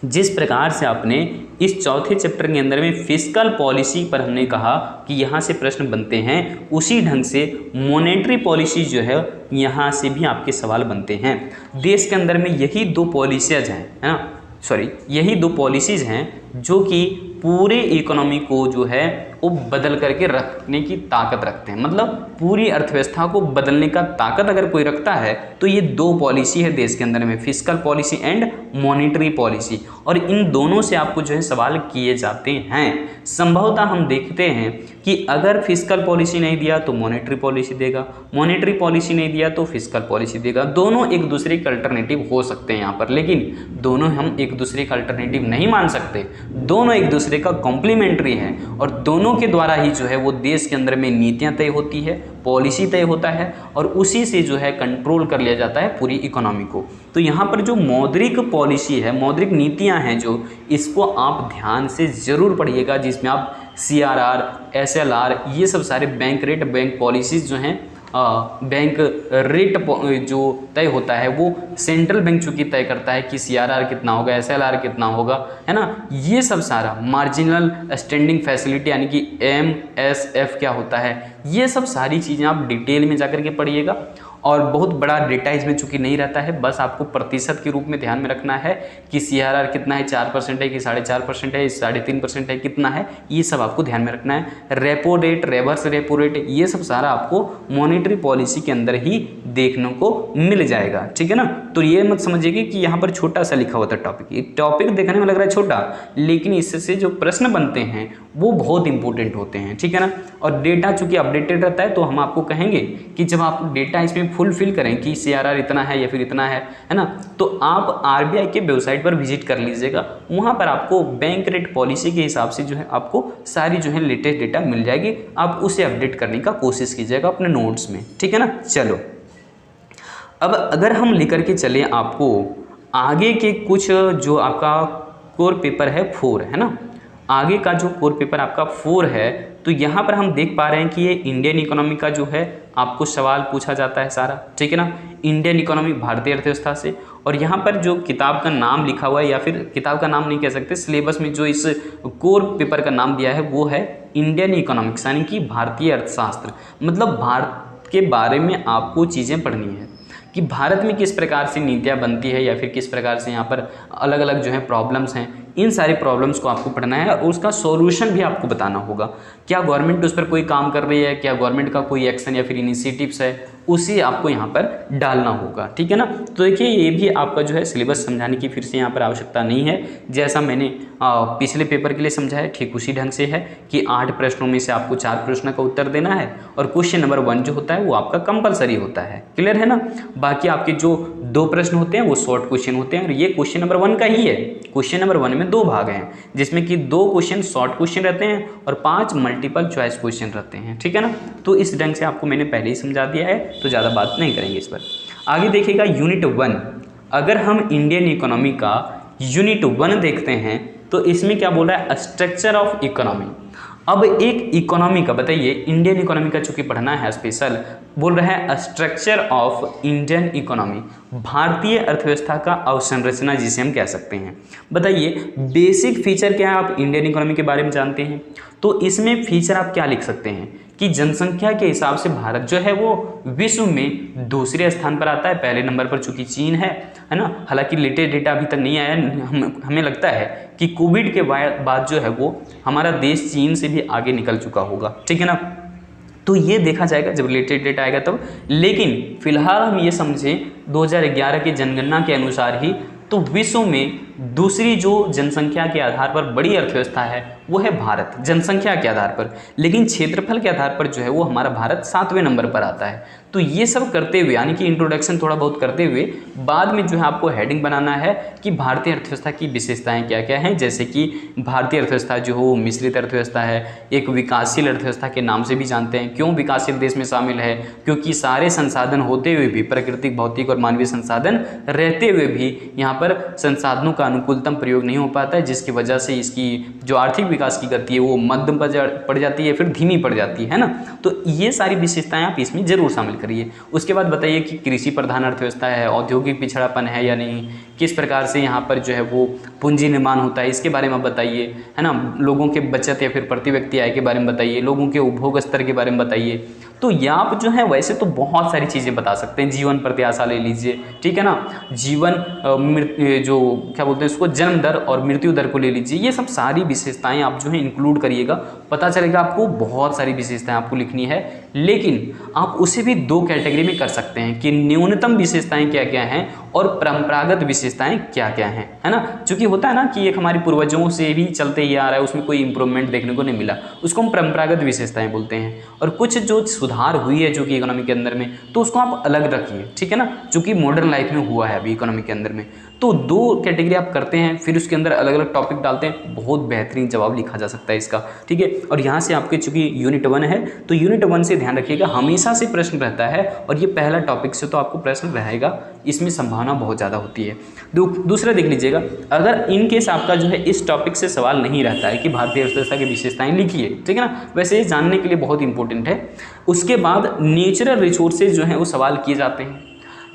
जिस प्रकार से आपने इस चौथे चैप्टर के अंदर में फिस्कल पॉलिसी पर हमने कहा कि यहाँ से प्रश्न बनते हैं, उसी ढंग से मॉनेटरी पॉलिसी जो है यहाँ से भी आपके सवाल बनते हैं। देश के अंदर में यही दो पॉलिसीज हैं, है ना, यही दो पॉलिसीज हैं जो कि पूरे इकोनॉमी को जो है वो बदल करके रखने की ताकत रखते हैं। मतलब पूरी अर्थव्यवस्था को बदलने का ताकत अगर कोई रखता है तो ये दो पॉलिसी है देश के अंदर में, fiscal policy and monetary policy. और इन दोनों से आपको जो है सवाल किए जाते हैं। संभवतः हम देखते हैं कि अगर फिस्कल पॉलिसी नहीं दिया तो मॉनेटरी पॉलिसी देगा, मॉनेटरी पॉलिसी नहीं दिया तो फिस्कल पॉलिसी देगा। दोनों एक दूसरे के अल्टरनेटिव हो सकते हैं यहाँ पर, लेकिन दोनों हम एक दूसरे का अल्टरनेटिव नहीं मान सकते। दोनों एक दूसरे का कॉम्प्लीमेंट्री है और दोनों के द्वारा ही जो है वो देश के अंदर में नीतियाँ तय होती है, पॉलिसी तय होता है और उसी से जो है कंट्रोल कर लिया जाता है पूरी इकोनॉमी को। तो यहाँ पर जो मौद्रिक पॉलिसी है, मौद्रिक नीतियाँ हैं जो, इसको आप ध्यान से ज़रूर पढ़िएगा, जिसमें आप CRR, SLR ये सब सारे बैंक रेट, बैंक पॉलिसीज़ जो हैं, बैंक रेट जो तय होता है वो सेंट्रल बैंक चूँकि तय करता है कि CRR कितना होगा, SLR कितना होगा, है ना। ये सब सारा मार्जिनल स्टैंडिंग फैसिलिटी यानी कि MSF क्या होता है, ये सब सारी चीज़ें आप डिटेल में जाकर के पढ़िएगा। और बहुत बड़ा डेटा इसमें चूँकि नहीं रहता है, बस आपको प्रतिशत के रूप में ध्यान में रखना है कि CRR कितना है, 4% है कि 4.5% है, 3.5% है, कितना है, ये सब आपको ध्यान में रखना है। Repo rate, reverse repo rate, ये सब सारा आपको मॉनेटरी पॉलिसी के अंदर ही देखने को मिल जाएगा, ठीक है ना। तो ये मत समझिए कि यहाँ पर छोटा सा लिखा हुआ था टॉपिक। ये टॉपिक देखने में लग रहा है छोटा, लेकिन इससे जो प्रश्न बनते हैं वो बहुत इंपॉर्टेंट होते हैं, ठीक है ना। और डेटा चूँकि अपडेटेड रहता है तो हम आपको कहेंगे कि जब आप डेटा इसमें फुलफिल करें कि CRR इतना है या फिर इतना है ना, तो आप RBI के वेबसाइट पर विजिट कर लीजिएगा। वहाँ पर आपको बैंक रेट पॉलिसी के हिसाब से जो है आपको सारी जो है लेटेस्ट डेटा मिल जाएगी। आप उसे अपडेट करने का कोशिश कीजिएगा अपने नोट्स में, ठीक है ना। चलो अब अगर हम लेकर के चलें आपको आगे के कुछ जो आपका कोर पेपर है 4 है ना, आगे का जो कोर पेपर आपका 4 है, तो यहाँ पर हम देख पा रहे हैं कि ये इंडियन इकोनॉमी का जो है आपको सवाल पूछा जाता है सारा, ठीक है ना। इंडियन इकोनॉमी, भारतीय अर्थव्यवस्था से। और यहाँ पर जो किताब का नाम लिखा हुआ है, या फिर किताब का नाम नहीं कह सकते, सिलेबस में जो इस कोर पेपर का नाम दिया है वो है इंडियन इकोनॉमिक्स यानी कि भारतीय अर्थशास्त्र। मतलब भारत के बारे में आपको चीज़ें पढ़नी है कि भारत में किस प्रकार से नीतियाँ बनती है या फिर किस प्रकार से यहाँ पर अलग अलग जो है प्रॉब्लम्स हैं। इन सारे प्रॉब्लम्स को आपको पढ़ना है और उसका सॉल्यूशन भी आपको बताना होगा। क्या गवर्नमेंट उस पर कोई काम कर रही है, क्या गवर्नमेंट का कोई एक्शन या फिर इनिशिएटिव्स है, उसे आपको यहाँ पर डालना होगा, ठीक है ना। तो देखिए ये भी आपका जो है सिलेबस समझाने की फिर से यहाँ पर आवश्यकता नहीं है। जैसा मैंने पिछले पेपर के लिए समझाया ठीक उसी ढंग से है कि 8 प्रश्नों में से आपको 4 प्रश्न का उत्तर देना है और क्वेश्चन नंबर 1 जो होता है वो आपका कंपलसरी होता है। क्लियर है ना। बाकी आपके जो 2 प्रश्न होते हैं वो शॉर्ट क्वेश्चन होते हैं और ये क्वेश्चन नंबर 1 का ही है। क्वेश्चन नंबर 1 में 2 भाग हैं, जिसमें कि 2 क्वेश्चन शॉर्ट क्वेश्चन रहते हैं और 5 मल्टीपल चॉइस क्वेश्चन रहते हैं, ठीक है ना। तो इस ढंग से आपको मैंने पहले ही समझा दिया है, तो ज़्यादा बात नहीं करेंगे इस पर। आगे देखिएगा यूनिट 1। अगर हम इंडियन इकोनॉमी का यूनिट 1 देखते हैं तो इसमें क्या बोल रहा है, स्ट्रक्चर ऑफ इकोनॉमी। अब एक इकोनॉमी का बताइए, इंडियन इकोनॉमी का चूंकि पढ़ना है स्पेशल, बोल रहा है स्ट्रक्चर ऑफ इंडियन इकोनॉमी, भारतीय अर्थव्यवस्था का अवसंरचना जिसे हम कह सकते हैं। बताइए बेसिक फीचर क्या है, आप इंडियन इकोनॉमी के बारे में जानते हैं तो इसमें फीचर आप क्या लिख सकते हैं कि जनसंख्या के हिसाब से भारत जो है वो विश्व में दूसरे स्थान पर आता है। पहले नंबर पर चूंकि चीन है ना। हालांकि लेटेस्ट डेटा अभी तक नहीं आया, हमें लगता है कि कोविड के बाद जो है वो हमारा देश चीन से भी आगे निकल चुका होगा, ठीक है ना। तो ये देखा जाएगा जब लेटेस्ट डेटा आएगा तब। लेकिन फिलहाल हम ये समझें 2011 की जनगणना के अनुसार ही तो विश्व में दूसरी जो जनसंख्या के आधार पर बड़ी अर्थव्यवस्था है वो है भारत, जनसंख्या के आधार पर। लेकिन क्षेत्रफल के आधार पर जो है वो हमारा भारत 7वें नंबर पर आता है। तो ये सब करते हुए यानी कि इंट्रोडक्शन थोड़ा बहुत करते हुए बाद में जो है आपको हेडिंग बनाना है कि भारतीय अर्थव्यवस्था की विशेषताएं क्या क्या हैं। जैसे कि भारतीय अर्थव्यवस्था जो हो मिश्रित अर्थव्यवस्था है, एक विकासशील अर्थव्यवस्था के नाम से भी जानते हैं। क्यों विकासशील देश में शामिल है, क्योंकि सारे संसाधन होते हुए भी, प्राकृतिक, भौतिक और मानवीय संसाधन रहते हुए भी यहाँ पर संसाधनों का अनुकूलतम प्रयोग नहीं हो पाता है, जिसकी वजह से इसकी जो आर्थिक विकास की गति है वो मध्यम पड़ जाती है, फिर धीमी पड़ जाती है ना। तो ये सारी विशेषताएं आप इसमें जरूर शामिल करिए। उसके बाद बताइए कि कृषि प्रधान अर्थव्यवस्था है, औद्योगिक पिछड़ापन है या नहीं, किस प्रकार से यहाँ पर जो है वो पूंजी निर्माण होता है इसके बारे में बताइए, है ना, लोगों के बचत या फिर प्रति व्यक्ति आय के बारे में बताइए, लोगों के उपभोग स्तर के बारे में बताइए। तो यहाँ आप जो है वैसे तो बहुत सारी चीज़ें बता सकते हैं, जीवन प्रत्याशा ले लीजिए, ठीक है ना, जीवन जो क्या बोलते हैं उसको जन्म दर और मृत्यु दर को ले लीजिए। ये सब सारी विशेषताएं आप जो है इंक्लूड करिएगा, पता चलेगा आपको बहुत सारी विशेषताएं आपको लिखनी है। लेकिन आप उसे भी दो कैटेगरी में कर सकते हैं कि न्यूनतम विशेषताएं क्या क्या हैं और परंपरागत विशेषताएं क्या क्या हैं, है ना। चूंकि होता है ना कि एक हमारी पूर्वजों से भी चलते ही आ रहा है, उसमें कोई इंप्रूवमेंट देखने को नहीं मिला, उसको हम परंपरागत विशेषताएं बोलते हैं। और कुछ जो सुधार हुई है जो कि इकोनॉमी के अंदर में, तो उसको आप अलग रखिए, ठीक है ना, जो कि मॉडर्न लाइफ में हुआ है अभी इकोनॉमी के अंदर में। तो दो कैटेगरी आप करते हैं, फिर उसके अंदर अलग अलग टॉपिक डालते हैं, बहुत बेहतरीन जवाब लिखा जा सकता है इसका, ठीक है। और यहाँ से आपके चूंकि यूनिट 1 है तो यूनिट 1 से ध्यान रखिएगा, हमेशा से प्रश्न रहता है और ये पहला टॉपिक से तो आपको प्रश्न रहेगा, इसमें संभावना बहुत ज़्यादा होती है। दूसरा देख लीजिएगा, अगर इन केस आपका जो है इस टॉपिक से सवाल नहीं रहता है कि भारतीय अर्थव्यवस्था की विशेषताएं लिखिए, ठीक है ना, वैसे ये जानने के लिए बहुत इंपॉर्टेंट है। उसके बाद नेचुरल रिसोर्सेज जो हैं वो सवाल किए जाते हैं,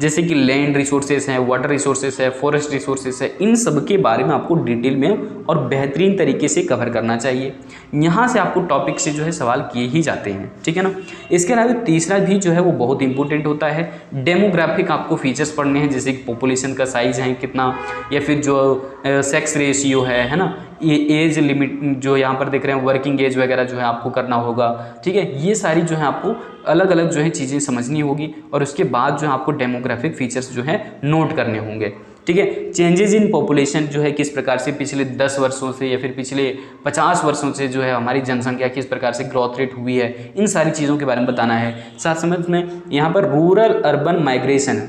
जैसे कि लैंड रिसोर्सेज हैं, वाटर रिसोर्सेज है, फॉरेस्ट रिसोर्सेज है, इन सब के बारे में आपको डिटेल में और बेहतरीन तरीके से कवर करना चाहिए। यहाँ से आपको टॉपिक से जो है सवाल किए ही जाते हैं, ठीक है ना। इसके अलावा तीसरा भी जो है वो बहुत इंपॉर्टेंट होता है, डेमोग्राफिक आपको फीचर्स पढ़ने हैं, जैसे कि पॉपुलेशन का साइज है कितना, या फिर जो सेक्स रेशियो है ना, ये एज लिमिट जो यहाँ पर देख रहे हैं, वर्किंग एज वगैरह जो है आपको करना होगा, ठीक है। ये सारी जो है आपको अलग अलग जो है चीज़ें समझनी होगी और उसके बाद जो है आपको डेमोग्राफिक फीचर्स जो है नोट करने होंगे, ठीक है। चेंजेस इन पॉपुलेशन जो है किस प्रकार से पिछले 10 वर्षों से या फिर पिछले 50 वर्षों से जो है हमारी जनसंख्या किस प्रकार से ग्रोथ रेट हुई है, इन सारी चीज़ों के बारे में बताना है। साथ समझ में यहाँ पर रूरल अर्बन माइग्रेशन,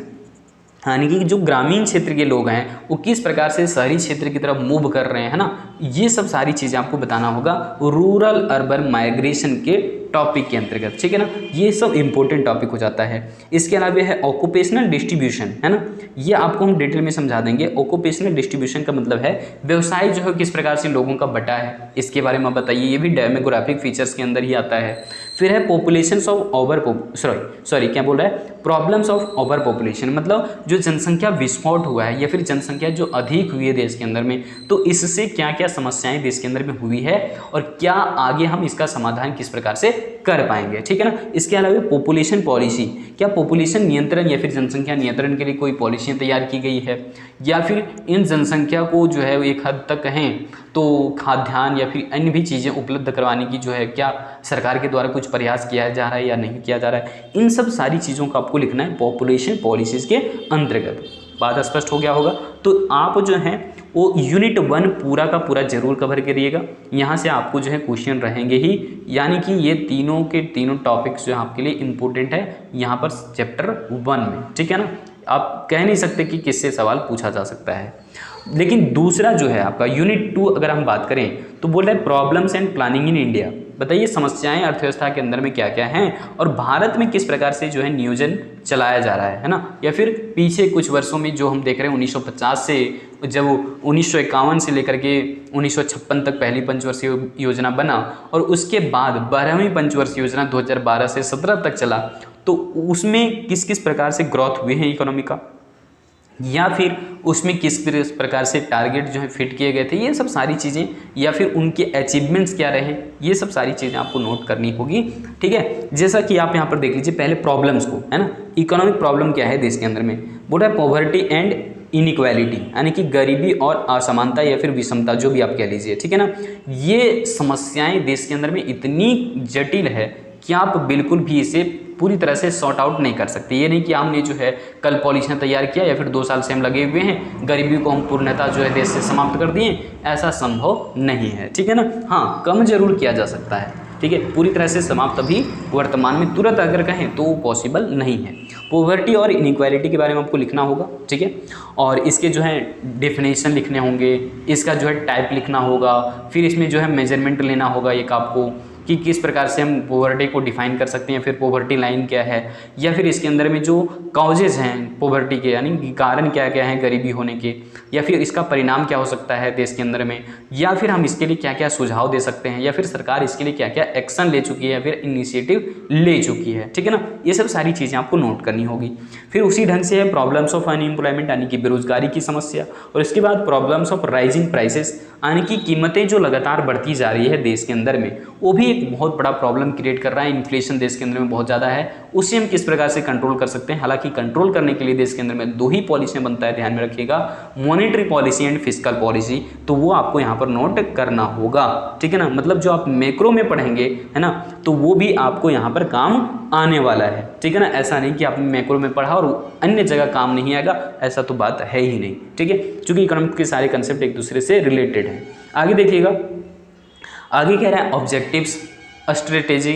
यानी कि जो ग्रामीण क्षेत्र के लोग हैं वो किस प्रकार से शहरी क्षेत्र की तरफ मूव कर रहे हैं, है ना, ये सब सारी चीज़ें आपको बताना होगा रूरल अर्बन माइग्रेशन के टॉपिक के अंतर्गत, ठीक है ना। ये सब इंपॉर्टेंट टॉपिक हो जाता है। इसके अलावा है ऑक्यूपेशनल डिस्ट्रीब्यूशन, है ना, ये आपको हम डिटेल में समझा देंगे। ऑक्यूपेशनल डिस्ट्रीब्यूशन का मतलब है व्यवसाय जो है किस प्रकार से लोगों का बटा है, इसके बारे में बताइए, ये भी डेमोग्राफिक फीचर्स के अंदर ही आता है। फिर है populations of problems of over population, मतलब जो जनसंख्या विस्फोट हुआ है या फिर जनसंख्या जो अधिक हुई है देश के अंदर में, तो इससे क्या क्या समस्याएं देश के अंदर में हुई है और क्या आगे हम इसका समाधान किस प्रकार से कर पाएंगे, ठीक है ना। इसके अलावा पॉपुलेशन पॉलिसी, क्या पॉपुलेशन नियंत्रण या फिर जनसंख्या नियंत्रण के लिए कोई पॉलिसियाँ तैयार की गई है, या फिर इन जनसंख्या को जो है एक हद तक कहें तो खाद्यान्न या फिर अन्य भी चीज़ें उपलब्ध करवाने की जो है क्या सरकार के द्वारा कुछ प्रयास किया जा रहा है या नहीं किया जा रहा है। इन सब सारी चीज़ों को आपको लिखना है पॉपुलेशन पॉलिसीज़ के अंतर्गत। बात स्पष्ट हो गया होगा। तो आप जो हैं वो यूनिट 1 पूरा का पूरा जरूर कवर करिएगा। यहाँ से आपको जो है क्वेश्चन रहेंगे ही, यानी कि ये तीनों के तीनों टॉपिक्स जो आपके लिए इम्पोर्टेंट है यहाँ पर चैप्टर 1 में, ठीक है ना। आप कह नहीं सकते कि किससे सवाल पूछा जा सकता है। लेकिन दूसरा जो है आपका यूनिट 2 अगर हम बात करें तो बोल रहा है problems and planning in India. बताइए समस्याएं अर्थव्यवस्था के अंदर में क्या क्या हैं और भारत में किस प्रकार से जो है नियोजन चलाया जा रहा है ना। या फिर पीछे कुछ वर्षों में जो हम देख रहे हैं 1950 से जब 1951 से लेकर के 1956 तक पहली पंचवर्षीय योजना बना और उसके बाद 12वीं पंचवर्षीय योजना 2012 से 17 तक चला, तो उसमें किस किस प्रकार से ग्रोथ हुए हैं इकोनॉमी का, या फिर उसमें किस प्रकार से टारगेट जो है फिट किए गए थे, ये सब सारी चीज़ें, या फिर उनके अचीवमेंट्स क्या रहे, ये सब सारी चीज़ें आपको नोट करनी होगी, ठीक है। जैसा कि आप यहाँ पर देख लीजिए पहले प्रॉब्लम्स को, है ना। इकोनॉमिक प्रॉब्लम क्या है देश के अंदर में, बोल रहा है पॉवर्टी एंड इनइक्वालिटी, यानी कि गरीबी और असमानता या फिर विषमता, जो भी आप कह लीजिए, ठीक है ना। ये समस्याएं देश के अंदर में इतनी जटिल है कि आप बिल्कुल भी इसे पूरी तरह से सॉर्ट आउट नहीं कर सकते। ये नहीं कि हमने जो है कल पॉलिसियाँ तैयार किया या फिर 2 साल से हम लगे हुए हैं, गरीबी को हम पूर्णतः जो है देश से समाप्त कर दिए, ऐसा संभव नहीं है, ठीक है ना। हाँ, कम जरूर किया जा सकता है, ठीक है। पूरी तरह से समाप्त अभी वर्तमान में तुरंत अगर कहें तो पॉसिबल नहीं है। पॉवर्टी और इनइक्वालिटी के बारे में आपको लिखना होगा, ठीक है। और इसके जो है डेफिनेशन लिखने होंगे, इसका जो है टाइप लिखना होगा, फिर इसमें जो है मेजरमेंट लेना होगा एक आपको, कि किस प्रकार से हम पॉवर्टी को डिफाइन कर सकते हैं, फिर पॉवर्टी लाइन क्या है, या फिर इसके अंदर में जो कॉजेज हैं पॉवर्टी के, यानी कारण क्या क्या हैं गरीबी होने के, या फिर इसका परिणाम क्या हो सकता है देश के अंदर में, या फिर हम इसके लिए क्या क्या सुझाव दे सकते हैं, या फिर सरकार इसके लिए क्या क्या एक्शन ले चुकी है या फिर इनिशिएटिव ले चुकी है। ठीक है ना, ये सब सारी चीज़ें आपको नोट करनी होगी। फिर उसी ढंग से है प्रॉब्लम्स ऑफ अनएम्प्लॉयमेंट, यानी कि बेरोजगारी की समस्या, और इसके बाद प्रॉब्लम्स ऑफ राइजिंग प्राइसेस, यानी कि कीमतें जो लगातार बढ़ती जा रही है देश के अंदर में, वो भी एक बहुत बड़ा प्रॉब्लम क्रिएट कर रहा है। इन्फ्लेशन देश के अंदर में बहुत ज़्यादा है, उसे हम किस प्रकार से कंट्रोल कर सकते हैं। हालांकि कंट्रोल करने के लिए देश के अंदर में 2 ही पॉलिसियाँ बनता है, ध्यान में रखिएगा, monetary policy and fiscal policy, तो वो आपको यहाँ पर नोट करना होगा। ठीक है ना, मतलब जो आप मैक्रो में पढ़ेंगे है ना, तो वो भी आपको यहाँ पर काम आने वाला है। ठीक है ना, ऐसा नहीं कि आपने मैक्रो में पढ़ा और अन्य जगह काम नहीं आएगा, ऐसा तो बात है ही नहीं। ठीक है, क्योंकि इकोनॉमिक्स के सारे कंसेप्ट एक दूसरे से रिलेटेड हैं। आगे देखिएगा, आगे कह रहा है objectives, strategy,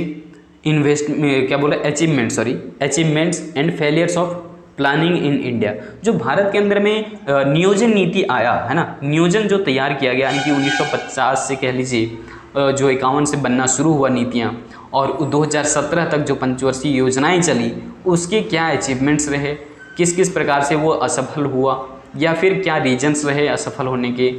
achievements and failures of planning in India. जो भारत के अंदर में नियोजन नीति आया है ना, नियोजन जो तैयार किया गया, यानी कि 1950 से कह लीजिए, जो 51 से बनना शुरू हुआ नीतियाँ, और 2017 तक जो पंचवर्षीय योजनाएं चली, उसके क्या अचीवमेंट्स रहे, किस किस प्रकार से वो असफल हुआ, या फिर क्या रीजन्स रहे असफल होने के,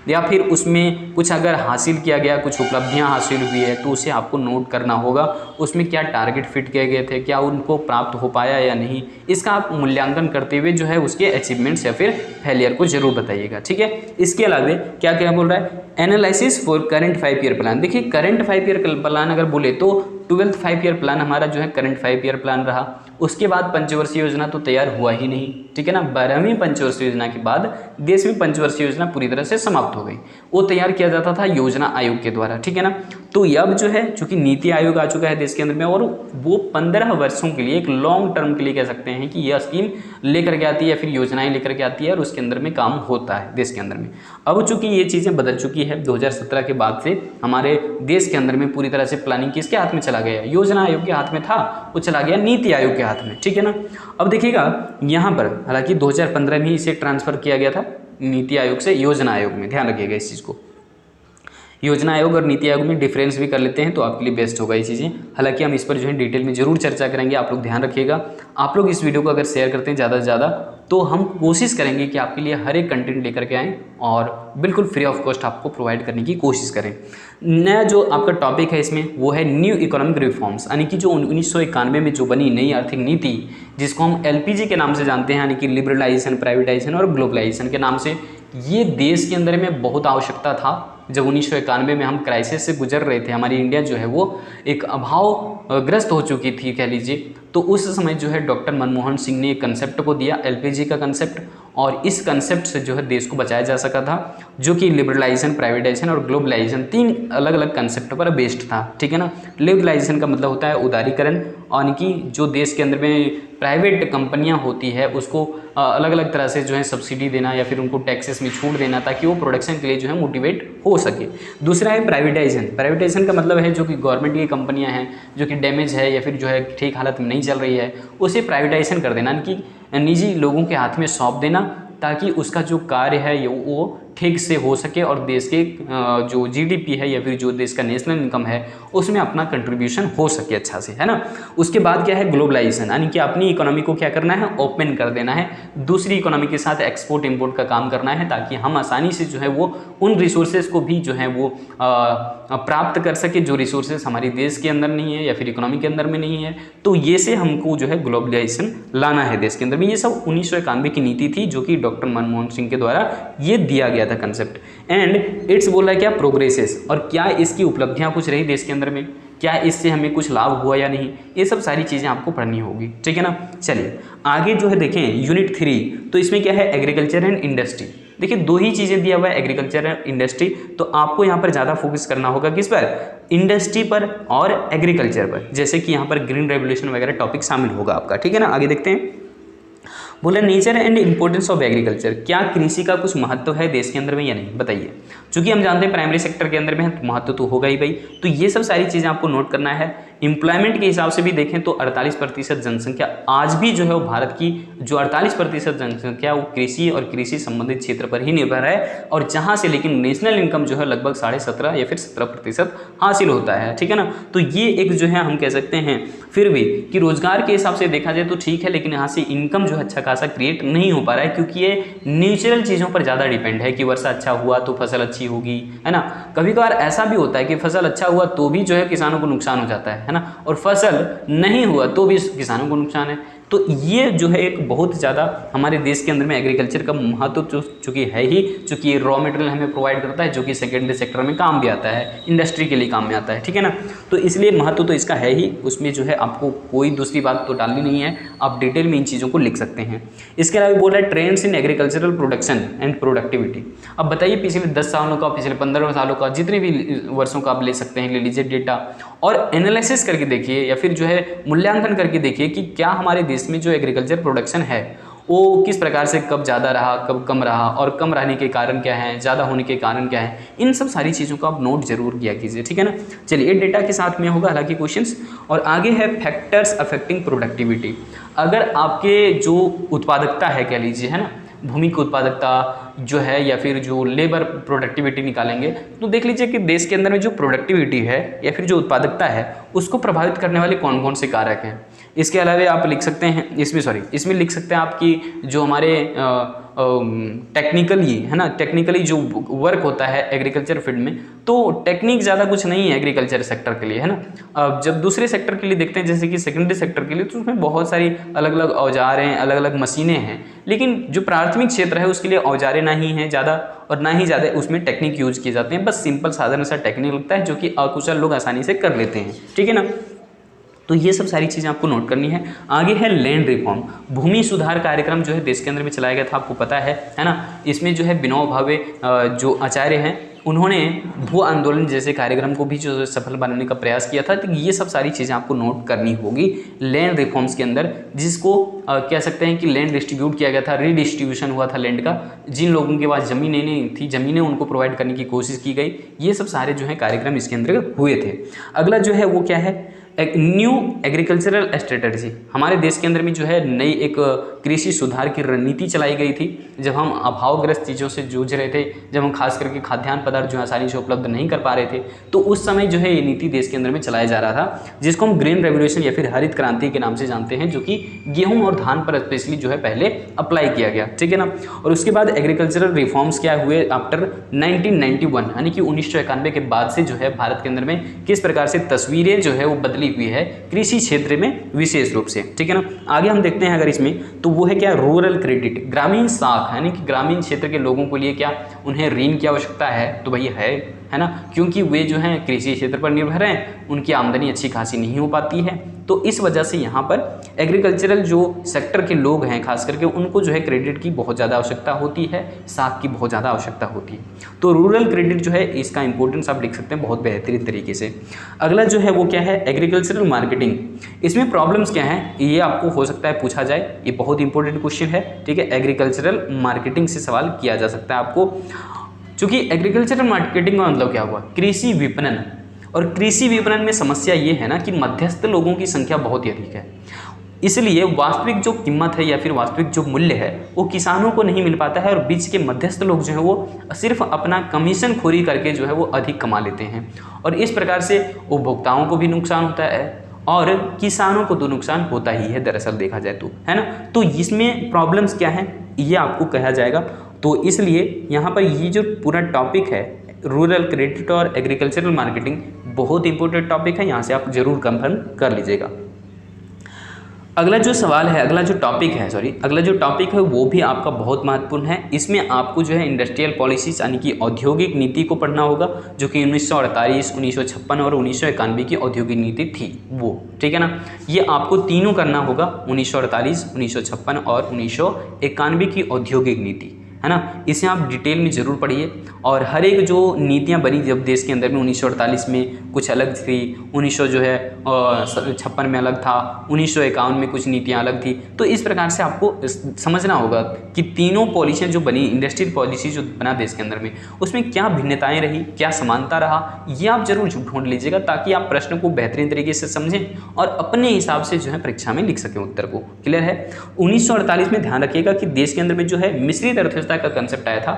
या फिर उसमें कुछ अगर हासिल किया गया, कुछ उपलब्धियां हासिल हुई है, तो उसे आपको नोट करना होगा। उसमें क्या टारगेट फिट किए गए थे, क्या उनको प्राप्त हो पाया या नहीं, इसका आप मूल्यांकन करते हुए जो है उसके अचीवमेंट्स या फिर फेलियर को जरूर बताइएगा। ठीक है, इसके अलावा क्या क्या बोल रहा है, analysis for current 5 year plan. देखिए, करंट 5 ईयर प्लान अगर बोले तो 12th 5 ईयर प्लान हमारा जो है करंट 5 ईयर प्लान रहा। उसके बाद पंचवर्षीय योजना तो तैयार हुआ ही नहीं। ठीक है ना, 12वीं पंचवर्षीय योजना के बाद देश में पंचवर्षीय योजना पूरी तरह से समाप्त हो गई। वो तैयार किया जाता था योजना आयोग के द्वारा। ठीक है ना, तो अब जो है चूंकि नीति आयोग आ चुका है देश के अंदर में, और वो 15 वर्षों के लिए, एक लॉन्ग टर्म के लिए कह सकते हैं कि यह स्कीम लेकर के आती है, फिर योजनाएं लेकर के आती है, और उसके अंदर में काम होता है देश के अंदर में। अब चूंकि ये चीज़ें बदल चुकी है, 2017 के बाद से हमारे देश के अंदर में पूरी तरह से प्लानिंग किसके हाथ में चला गया, योजना आयोग के हाथ में था, वो चला गया नीति आयोग के हाथ में। ठीक है ना, अब देखिएगा यहाँ पर, हालांकि 2015 में इसे ट्रांसफर किया गया था नीति आयोग से योजना आयोग में, ध्यान रखिएगा इस चीज़ को। योजना आयोग और नीति आयोग में डिफरेंस भी कर लेते हैं तो आपके लिए बेस्ट होगा ये चीज़ें। हालांकि हम इस पर जो है डिटेल में जरूर चर्चा करेंगे, आप लोग ध्यान रखिएगा। आप लोग इस वीडियो को अगर शेयर करते हैं ज़्यादा से ज़्यादा, तो हम कोशिश करेंगे कि आपके लिए हर एक कंटेंट लेकर के आएँ और बिल्कुल फ्री ऑफ कॉस्ट आपको प्रोवाइड करने की कोशिश करें। नया जो आपका टॉपिक है इसमें वो है न्यू इकोनॉमिक रिफॉर्म्स, यानी कि जो 1991 में जो बनी नई आर्थिक नीति, जिसको हम LPG के नाम से जानते हैं, यानी कि लिबरलाइजेशन, प्राइवेटाइजेशन और ग्लोबलाइजेशन के नाम से। ये देश के अंदर में बहुत आवश्यकता था। जब 1991 में हम क्राइसिस से गुजर रहे थे, हमारी इंडिया जो है वो एक अभावग्रस्त हो चुकी थी कह लीजिए, तो उस समय जो है डॉक्टर मनमोहन सिंह ने एक कंसेप्ट को दिया, LPG का कंसेप्ट, और इस कंसेप्ट से जो है देश को बचाया जा सका था, जो कि लिबरलाइजेशन, प्राइवेटाइजेशन और ग्लोबलाइजेशन 3 अलग अलग कंसेप्ट पर बेस्ड था। ठीक है ना, लिबरलाइजेशन का मतलब होता है उदारीकरण, यानी कि जो देश के अंदर में प्राइवेट कंपनियां होती है उसको अलग अलग तरह से जो है सब्सिडी देना या फिर उनको टैक्सेस में छूट देना, ताकि वो प्रोडक्शन के लिए जो है मोटिवेट हो सके। दूसरा है प्राइवेटाइजेशन। प्राइवेटाइजेशन का मतलब है जो कि गवर्नमेंट की कंपनियां हैं जो कि डैमेज है या फिर जो है ठीक हालत में नहीं चल रही है, उसे प्राइवेटाइजेशन कर देना, यानी कि निजी लोगों के हाथ में सौंप देना, ताकि उसका जो कार्य है वो ठीक से हो सके और देश के जो GDP है या फिर जो देश का नेशनल इनकम है उसमें अपना कंट्रीब्यूशन हो सके अच्छा से, है ना। उसके बाद क्या है ग्लोबलाइजेशन, यानी कि अपनी इकोनॉमी को क्या करना है, ओपन कर देना है, दूसरी इकोनॉमी के साथ एक्सपोर्ट इंपोर्ट का काम करना है, ताकि हम आसानी से जो है वो उन रिसोर्सेज को भी जो है वो प्राप्त कर सके जो रिसोर्सेज हमारे देश के अंदर नहीं है या फिर इकोनॉमी के अंदर में नहीं है। तो ये से हमको जो है ग्लोबलाइजेशन लाना है देश के अंदर में। ये सब 1991 की नीति थी जो कि डॉक्टर मनमोहन सिंह के द्वारा ये दिया गया था कंसेप्ट। एंड इट्स बोला क्या प्रोग्रेसेस, और क्या इसकी उपलब्धियां कुछ रही देश के अंदर में, क्या इससे हमें कुछ लाभ हुआ या नहीं, ये सब सारी चीज़ें आपको पढ़नी होगी। ठीक है ना, चलिए आगे जो है देखें यूनिट 3, तो इसमें क्या है एग्रीकल्चर एंड इंडस्ट्री। देखिए 2 ही चीज़ें दिया हुआ है, एग्रीकल्चर एंड इंडस्ट्री, तो आपको यहाँ पर ज़्यादा फोकस करना होगा किस पर, इंडस्ट्री पर और एग्रीकल्चर पर, जैसे कि यहाँ पर ग्रीन रेवोल्यूशन वगैरह टॉपिक शामिल होगा आपका। ठीक है ना, आगे देखते हैं। बोला nature and importance of agriculture, क्या कृषि का कुछ महत्व है देश के अंदर में या नहीं, बताइए। चूंकि हम जानते हैं प्राइमरी सेक्टर के अंदर में महत्व तो होगा ही भाई, तो ये सब सारी चीज़ें आपको नोट करना है। एम्प्लॉयमेंट के हिसाब से भी देखें तो 48% जनसंख्या आज भी जो है वो भारत की जो 48% जनसंख्या वो कृषि और कृषि संबंधित क्षेत्र पर ही निर्भर है, और जहाँ से लेकिन नेशनल इनकम जो है लगभग 17.5 या फिर 17% हासिल होता है, ठीक है ना। तो ये एक जो है हम कह सकते हैं फिर भी कि रोजगार के हिसाब से देखा जाए तो ठीक है, लेकिन यहाँ से इनकम जो है अच्छा खासा क्रिएट नहीं हो पा रहा है, क्योंकि ये नेचुरल चीज़ों पर ज़्यादा डिपेंड है कि वर्षा अच्छा हुआ तो फसल अच्छी होगी, है ना। कभी कभार ऐसा भी होता है कि फसल अच्छा हुआ तो भी जो है किसानों को नुकसान हो जाता है ना, और फसल नहीं हुआ तो भी किसानों को नुकसान है। तो ये जो है एक बहुत ज़्यादा हमारे देश के अंदर में एग्रीकल्चर का महत्व चूँकि है ही, चूँकि ये रॉ मटेरियल हमें प्रोवाइड करता है जो कि सेकेंडरी सेक्टर में काम भी आता है, इंडस्ट्री के लिए काम में आता है, ठीक है ना। तो इसलिए महत्व तो इसका है ही, उसमें जो है आपको कोई दूसरी बात तो डालनी नहीं है, आप डिटेल में इन चीज़ों को लिख सकते हैं। इसके अलावा बोल रहा है trends in agricultural production and productivity. अब बताइए पिछले 10 सालों का, पिछले 15 सालों का, जितने भी वर्षों का आप ले सकते हैं, ले लीजिए डेटा और एनालिसिस करके देखिए या फिर जो है मूल्यांकन करके देखिए कि क्या हमारे देश में जो एग्रीकल्चर प्रोडक्शन है वो किस प्रकार से कब ज़्यादा रहा, कब कम रहा, और कम रहने के कारण क्या है, ज़्यादा होने के कारण क्या है। इन सब सारी चीज़ों को आप नोट जरूर किया कीजिए, ठीक है ना। चलिए डेटा के साथ में होगा हालांकि क्वेश्चंस। और आगे है फैक्टर्स अफेक्टिंग प्रोडक्टिविटी। अगर आपके जो उत्पादकता है कह लीजिए, है ना, भूमि की उत्पादकता जो है या फिर जो लेबर प्रोडक्टिविटी निकालेंगे तो देख लीजिए कि देश के अंदर में जो प्रोडक्टिविटी है या फिर जो उत्पादकता है उसको प्रभावित करने वाले कौन कौन से कारक हैं। इसके अलावा आप लिख सकते हैं इसमें लिख सकते हैं आपकी जो हमारे टेक्निकली, है ना, टेक्निकली जो वर्क होता है एग्रीकल्चर फील्ड में, तो टेक्निक ज़्यादा कुछ नहीं है एग्रीकल्चर सेक्टर के लिए, है ना। अब जब दूसरे सेक्टर के लिए देखते हैं जैसे कि सेकेंडरी सेक्टर के लिए, तो उसमें बहुत सारी अलग अलग औजार हैं, अलग अलग मशीनें हैं, लेकिन जो प्राथमिक क्षेत्र है उसके लिए औजारें ना ही हैं ज़्यादा और ना ही ज़्यादा उसमें टेक्निक यूज किए जाते हैं। बस सिंपल साधारण सा टेक्निक लगता है जो कि अकुशल लोग आसानी से कर लेते हैं, ठीक है ना। तो ये सब सारी चीज़ें आपको नोट करनी है। आगे है लैंड रिफॉर्म, भूमि सुधार कार्यक्रम जो है देश के अंदर में चलाया गया था, आपको पता है ना। इसमें जो है विनोबा भावे जो आचार्य हैं उन्होंने भू आंदोलन जैसे कार्यक्रम को भी जो सफल बनाने का प्रयास किया था। तो ये सब सारी चीज़ें आपको नोट करनी होगी लैंड रिफॉर्म्स के अंदर, जिसको कह सकते हैं कि लैंड डिस्ट्रीब्यूट किया गया था, रीडिस्ट्रीब्यूशन हुआ था लैंड का। जिन लोगों के पास ज़मीनें नहीं थी, ज़मीनें उनको प्रोवाइड करने की कोशिश की गई। ये सब सारे जो है कार्यक्रम इसके अंदर हुए थे। अगला जो है वो क्या है, एक न्यू एग्रीकल्चरल स्ट्रेटजी। हमारे देश के अंदर में जो है नई एक कृषि सुधार की रणनीति चलाई गई थी। जब हम अभावग्रस्त चीज़ों से जूझ रहे थे, जब हम खास करके खाद्यान्न पदार्थ जो आसानी से उपलब्ध नहीं कर पा रहे थे, तो उस समय जो है ये नीति देश के अंदर में चलाया जा रहा था, जिसको हम ग्रीन रेवोल्यूशन या फिर हरित क्रांति के नाम से जानते हैं, जो कि गेहूँ और धान पर स्पेशली जो है पहले अप्लाई किया गया, ठीक है ना। और उसके बाद एग्रीकल्चरल रिफॉर्म्स क्या हुए आफ्टर 1991, यानी कि 1991 के बाद से जो है भारत के अंदर में किस प्रकार से तस्वीरें जो है वो बदली हुई है कृषि क्षेत्र में विशेष रूप से, ठीक है ना। आगे हम देखते हैं अगर इसमें, तो वो है क्या, रूरल क्रेडिट, ग्रामीण साख, यानी कि ग्रामीण क्षेत्र के लोगों के लिए क्या उन्हें ऋण की आवश्यकता है, तो भाई है ना, क्योंकि वे जो हैं कृषि क्षेत्र पर निर्भर हैं, उनकी आमदनी अच्छी खासी नहीं हो पाती है। तो इस वजह से यहाँ पर एग्रीकल्चरल जो सेक्टर के लोग हैं खास करके उनको जो है क्रेडिट की बहुत ज़्यादा आवश्यकता होती है, साख की बहुत ज़्यादा आवश्यकता होती है। तो रूरल क्रेडिट जो है इसका इंपॉर्टेंस आप लिख सकते हैं बहुत बेहतरीन तरीके से। अगला जो है वो क्या है, एग्रीकल्चरल मार्केटिंग। इसमें प्रॉब्लम्स क्या हैं ये आपको हो सकता है पूछा जाए, ये बहुत इंपॉर्टेंट क्वेश्चन है, ठीक है। एग्रीकल्चरल मार्केटिंग से सवाल किया जा सकता है आपको, चूँकि एग्रीकल्चरल मार्केटिंग का मतलब क्या हुआ, कृषि विपणन। और कृषि विपणन में समस्या ये है ना कि मध्यस्थ लोगों की संख्या बहुत ही अधिक है, इसलिए वास्तविक जो कीमत है या फिर वास्तविक जो मूल्य है वो किसानों को नहीं मिल पाता है, और बीच के मध्यस्थ लोग जो है वो सिर्फ अपना कमीशन खोरी करके जो है वो अधिक कमा लेते हैं, और इस प्रकार से उपभोक्ताओं को भी नुकसान होता है और किसानों को तो नुकसान होता ही है दरअसल देखा जाए तो, है ना। तो इसमें प्रॉब्लम्स क्या हैं ये आपको कहा जाएगा। तो इसलिए यहाँ पर ये जो पूरा टॉपिक है रूरल क्रेडिट और एग्रीकल्चरल मार्केटिंग बहुत इंपॉर्टेंट टॉपिक है, यहाँ से आप जरूर कंफर्म कर लीजिएगा। अगला जो सवाल है, अगला जो टॉपिक है वो भी आपका बहुत महत्वपूर्ण है। इसमें आपको जो है इंडस्ट्रियल पॉलिसीज यानी कि औद्योगिक नीति को पढ़ना होगा, जो कि 1948, 1956 और 1991 की औद्योगिक नीति थी वो, ठीक है ना। ये आपको तीनों करना होगा, 1948, 1956 और 1991 की औद्योगिक नीति, है ना। इसे आप डिटेल में जरूर पढ़िए। और हर एक जो नीतियाँ बनी जब देश के अंदर में 1948 में कुछ अलग थी, 1956 में अलग था, 1951 में कुछ नीतियाँ अलग थी। तो इस प्रकार से आपको समझना होगा कि तीनों पॉलिसियाँ जो बनी, इंडस्ट्रियल पॉलिसी जो बना देश के अंदर में, उसमें क्या भिन्नताएं रही, क्या समानता रहा, ये आप जरूर ढूंढ लीजिएगा ताकि आप प्रश्न को बेहतरीन तरीके से समझें और अपने हिसाब से जो है परीक्षा में लिख सकें उत्तर को। क्लियर है। 1948 में ध्यान रखिएगा कि देश के अंदर में जो है मिश्रित अर्थव्यवस्था का कंसेप्ट आया था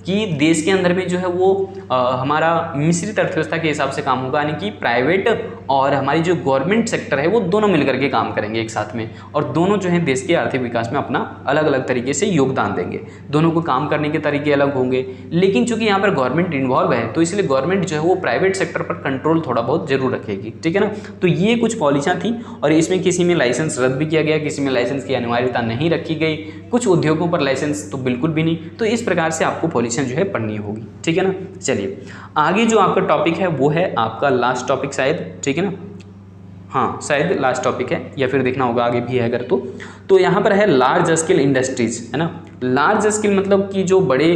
कि देश के अंदर में जो है वो हमारा मिश्रित अर्थव्यवस्था के हिसाब से काम होगा, यानी कि प्राइवेट और हमारी जो गवर्नमेंट सेक्टर है वो दोनों मिलकर के काम करेंगे एक साथ में, और दोनों जो है देश के आर्थिक विकास में अपना अलग अलग तरीके से योगदान देंगे। दोनों को काम करने के तरीके अलग होंगे, लेकिन चूंकि यहाँ पर गवर्नमेंट इन्वॉल्व है तो इसलिए गवर्नमेंट जो है वो प्राइवेट सेक्टर पर कंट्रोल थोड़ा बहुत जरूर रखेगी। ठीक है ना। तो ये कुछ पॉलिसियाँ थी और इसमें किसी में लाइसेंस रद्द भी किया गया, किसी में लाइसेंस की अनिवार्यता नहीं रखी गई, कुछ उद्योगों पर लाइसेंस तो बिल्कुल भी नहीं। तो इस प्रकार से आपको पॉलिसियाँ जो है पढ़नी होगी। ठीक है ना। चलिए आगे जो आपका टॉपिक है वो है आपका लास्ट टॉपिक शायद। ठीक है ना, हाँ शायद लास्ट टॉपिक है या फिर देखना होगा आगे भी है अगर तो यहाँ पर है लार्ज स्केल इंडस्ट्रीज, है ना। लार्ज स्केल मतलब कि जो बड़े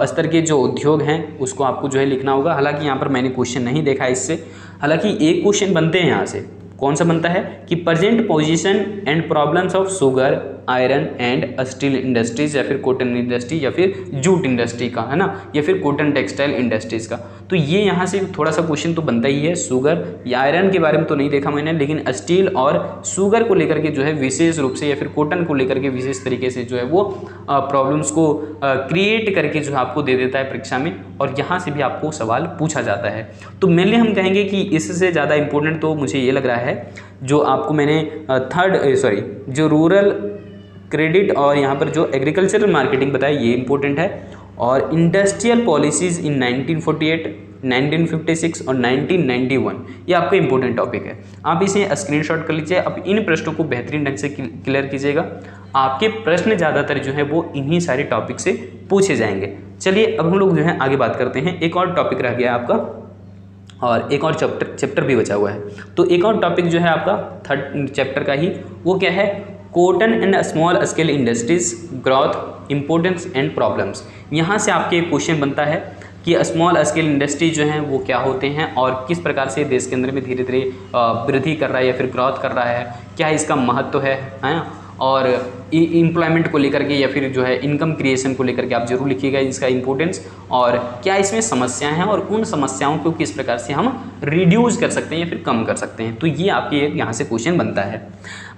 स्तर के जो उद्योग हैं उसको आपको जो है लिखना होगा। हालांकि यहाँ पर मैंने क्वेश्चन नहीं देखा इससे, हालांकि एक क्वेश्चन बनते हैं यहाँ से। कौन सा बनता है कि present position and problems of sugar, iron and steel industries, या फिर कॉटन इंडस्ट्री, या फिर जूट इंडस्ट्री का, है ना, या फिर कॉटन टेक्सटाइल इंडस्ट्रीज का। तो ये यहाँ से थोड़ा सा क्वेश्चन तो बनता ही है। शुगर या आयरन के बारे में तो नहीं देखा मैंने, लेकिन स्टील और शुगर को लेकर के जो है विशेष रूप से, या फिर कॉटन को लेकर के विशेष तरीके से जो है वो प्रॉब्लम्स को क्रिएट करके जो है आपको दे देता है परीक्षा में, और यहाँ से भी आपको सवाल पूछा जाता है। तो मेनली हम कहेंगे कि इससे ज़्यादा इंपॉर्टेंट तो मुझे ये लग रहा है जो आपको मैंने जो रूरल क्रेडिट और यहाँ पर जो एग्रीकल्चरल मार्केटिंग बताया ये इंपॉर्टेंट है, और इंडस्ट्रियल पॉलिसीज़ इन 1948, 1956 और 1991 ये आपका इंपॉर्टेंट टॉपिक है। आप इसे स्क्रीनशॉट कर लीजिए। अब इन प्रश्नों को बेहतरीन ढंग से क्लियर कीजिएगा। आपके प्रश्न ज़्यादातर जो है वो इन्हीं सारे टॉपिक से पूछे जाएंगे। चलिए अब हम लोग जो है आगे बात करते हैं। एक और टॉपिक रह गया आपका, और एक और चैप्टर भी बचा हुआ है। तो एक और टॉपिक जो है आपका थर्ड चैप्टर का ही, वो क्या है, cotton and small scale industries, growth, importance and problems. यहाँ से आपके एक क्वेश्चन बनता है कि स्मॉल स्केल इंडस्ट्री जो हैं वो क्या होते हैं और किस प्रकार से देश के अंदर में धीरे धीरे वृद्धि कर रहा है या फिर ग्रोथ कर रहा है, क्या इसका महत्व है, और एम्प्लॉयमेंट को लेकर के या फिर जो है इनकम क्रिएशन को लेकर के आप जरूर लिखिएगा इसका इंपॉर्टेंस, और क्या इसमें समस्याएं हैं और उन समस्याओं को किस प्रकार से हम रिड्यूस कर सकते हैं या फिर कम कर सकते हैं। तो ये आपके यहाँ से क्वेश्चन बनता है।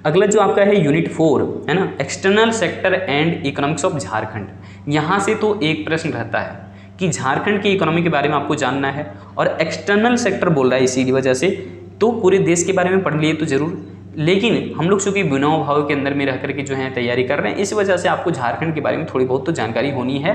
अगला जो आपका है यूनिट 4, है ना, external sector and economics of Jharkhand. यहाँ से तो एक प्रश्न रहता है कि झारखंड की इकोनॉमी के बारे में आपको जानना है, और एक्सटर्नल सेक्टर बोल रहा है इसी वजह से, तो पूरे देश के बारे में पढ़ लिए तो जरूर, लेकिन हम लोग चूँकि विनोब भाव के अंदर में रह करके जो है तैयारी कर रहे हैं, इस वजह से आपको झारखंड के बारे में थोड़ी बहुत तो जानकारी होनी है,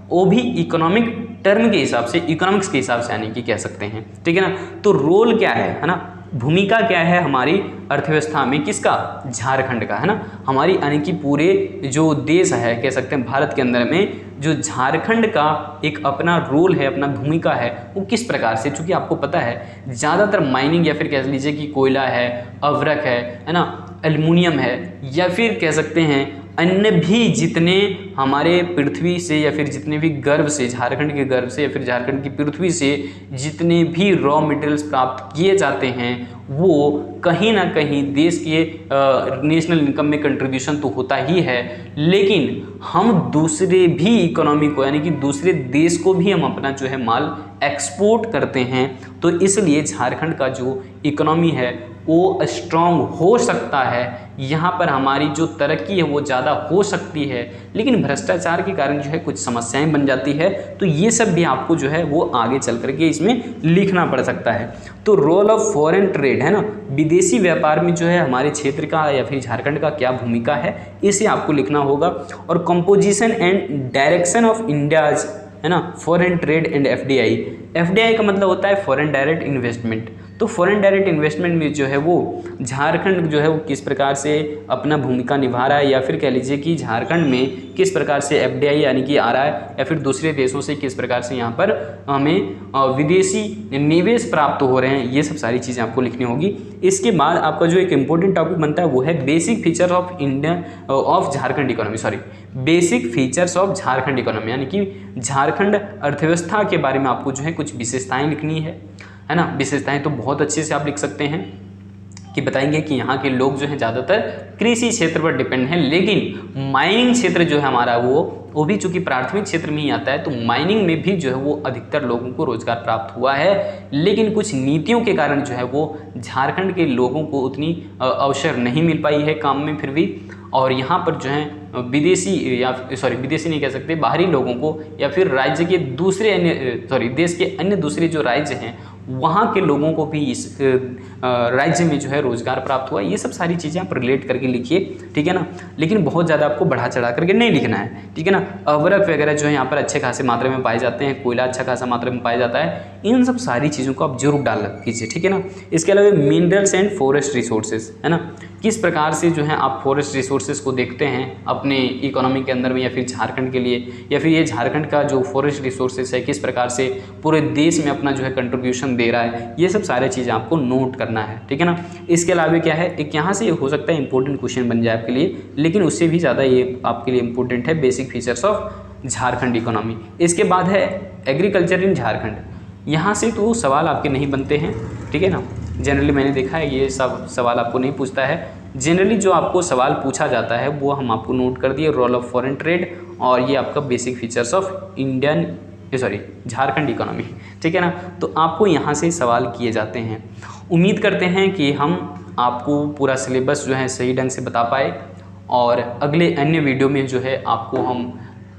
वो भी इकोनॉमिक टर्म के हिसाब से, इकोनॉमिक्स के हिसाब से, यानी कि कह सकते हैं। ठीक है ना। तो रोल क्या है ना, भूमिका क्या है हमारी अर्थव्यवस्था में, किसका, झारखंड का, है ना, हमारी, यानी कि पूरे जो देश है कह सकते हैं भारत के अंदर में, जो झारखंड का एक अपना रोल है, अपना भूमिका है, वो किस प्रकार से, चूँकि आपको पता है ज़्यादातर माइनिंग या फिर कह लीजिए कि कोयला है, अवरक है ना, एल्युमिनियम है, या फिर कह सकते हैं अन्य भी जितने हमारे पृथ्वी से या फिर जितने भी गर्भ से, झारखंड के गर्भ से या फिर झारखंड की पृथ्वी से जितने भी रॉ मटेरियल्स प्राप्त किए जाते हैं, वो कहीं ना कहीं देश के नेशनल इनकम में कंट्रीब्यूशन तो होता ही है, लेकिन हम दूसरे भी इकोनॉमी को, यानी कि दूसरे देश को भी हम अपना जो है माल एक्सपोर्ट करते हैं। तो इसलिए झारखंड का जो इकोनॉमी है वो स्ट्रॉन्ग हो सकता है, यहाँ पर हमारी जो तरक्की है वो ज़्यादा हो सकती है, लेकिन भ्रष्टाचार के कारण जो है कुछ समस्याएं बन जाती है। तो ये सब भी आपको जो है वो आगे चल करके इसमें लिखना पड़ सकता है। तो रोल ऑफ फॉरेन ट्रेड, है ना, विदेशी व्यापार में जो है हमारे क्षेत्र का या फिर झारखंड का क्या भूमिका है, इसे आपको लिखना होगा। और composition and direction of India's, है ना, foreign trade and FDI. FDI का मतलब होता है फॉरेन डायरेक्ट इन्वेस्टमेंट। तो फॉरेन डायरेक्ट इन्वेस्टमेंट में जो है वो झारखंड जो है वो किस प्रकार से अपना भूमिका निभा रहा है, या फिर कह लीजिए कि झारखंड में किस प्रकार से FDI यानी कि आ रहा है, या फिर दूसरे देशों से किस प्रकार से यहाँ पर हमें विदेशी निवेश प्राप्त हो रहे हैं, ये सब सारी चीज़ें आपको लिखनी होगी। इसके बाद आपका जो एक इम्पोर्टेंट टॉपिक बनता है वो है basic feature of Jharkhand economy, basic features of Jharkhand economy, यानी कि झारखंड अर्थव्यवस्था के बारे में आपको जो है कुछ विशेषताएं लिखनी है ना। विशेषताएं तो बहुत अच्छे से आप लिख सकते हैं कि बताएंगे कि यहाँ के लोग जो हैं ज़्यादातर कृषि क्षेत्र पर डिपेंड हैं, लेकिन माइनिंग क्षेत्र जो है हमारा वो भी चूंकि प्राथमिक क्षेत्र में ही आता है, तो माइनिंग में भी जो है वो अधिकतर लोगों को रोजगार प्राप्त हुआ है, लेकिन कुछ नीतियों के कारण जो है वो झारखंड के लोगों को उतनी अवसर नहीं मिल पाई है काम में फिर भी। और यहाँ पर जो है विदेशी नहीं कह सकते, बाहरी लोगों को या फिर राज्य के दूसरे देश के अन्य दूसरे जो राज्य हैं वहाँ के लोगों को भी इस राज्य में जो है रोजगार प्राप्त हुआ। ये सब सारी चीज़ें आप रिलेट करके लिखिए, ठीक है ना, लेकिन बहुत ज़्यादा आपको बढ़ा चढ़ा करके नहीं लिखना है, ठीक है ना। अवरक वगैरह जो है यहाँ पर अच्छे खासे मात्रा में पाए जाते हैं, कोयला अच्छा खासा मात्रा में पाया जाता है, इन सब सारी चीज़ों को आप जरूर डाल कीजिए, ठीक है ना। इसके अलावा मिनरल्स एंड फॉरेस्ट रिसोर्सेज, है ना, किस प्रकार से जो है आप फॉरेस्ट रिसोर्सेज को देखते हैं अपने इकोनॉमी के अंदर में, या फिर झारखंड के लिए, या फिर ये झारखंड का जो फॉरेस्ट रिसोर्सेज है किस प्रकार से पूरे देश में अपना जो है कंट्रीब्यूशन दे रहा है, ये सब सारी चीज़ें आपको नोट करना है, ठीक है ना। इसके अलावा क्या है, एक यहाँ से हो सकता है इंपॉर्टेंट क्वेश्चन बन जाए आपके लिए, लेकिन उससे भी ज़्यादा ये आपके लिए इंपॉर्टेंट है basic features of Jharkhand economy. इसके बाद है एग्रीकल्चर इन झारखंड। यहाँ से तो सवाल आपके नहीं बनते हैं, ठीक है ना। जनरली मैंने देखा है ये सब सवाल आपको नहीं पूछता है। जनरली जो आपको सवाल पूछा जाता है वो हम आपको नोट कर दिए, रोल ऑफ फॉरेन ट्रेड, और ये आपका basic features of Jharkhand economy, ठीक है ना। तो आपको यहाँ से सवाल किए जाते हैं। उम्मीद करते हैं कि हम आपको पूरा सिलेबस जो है सही ढंग से बता पाए, और अगले अन्य वीडियो में जो है आपको हम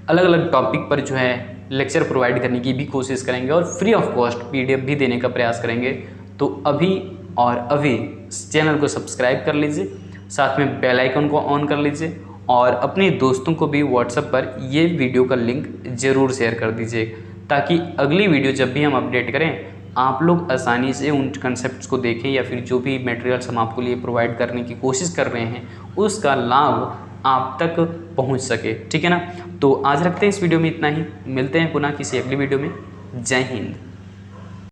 अलग अलग टॉपिक पर जो है लेक्चर प्रोवाइड करने की भी कोशिश करेंगे, और फ्री ऑफ कॉस्ट PDF भी देने का प्रयास करेंगे। तो अभी चैनल को सब्सक्राइब कर लीजिए, साथ में बेल आइकन को ऑन कर लीजिए, और अपने दोस्तों को भी व्हाट्सएप पर ये वीडियो का लिंक ज़रूर शेयर कर दीजिए, ताकि अगली वीडियो जब भी हम अपडेट करें आप लोग आसानी से उन कंसेप्ट्स को देखें, या फिर जो भी मटेरियल्स हम आपको लिए प्रोवाइड करने की कोशिश कर रहे हैं उसका लाभ आप तक पहुंच सके, ठीक है ना। तो आज रखते हैं इस वीडियो में इतना ही, मिलते हैं पुनः किसी अगली वीडियो में। जय हिंद।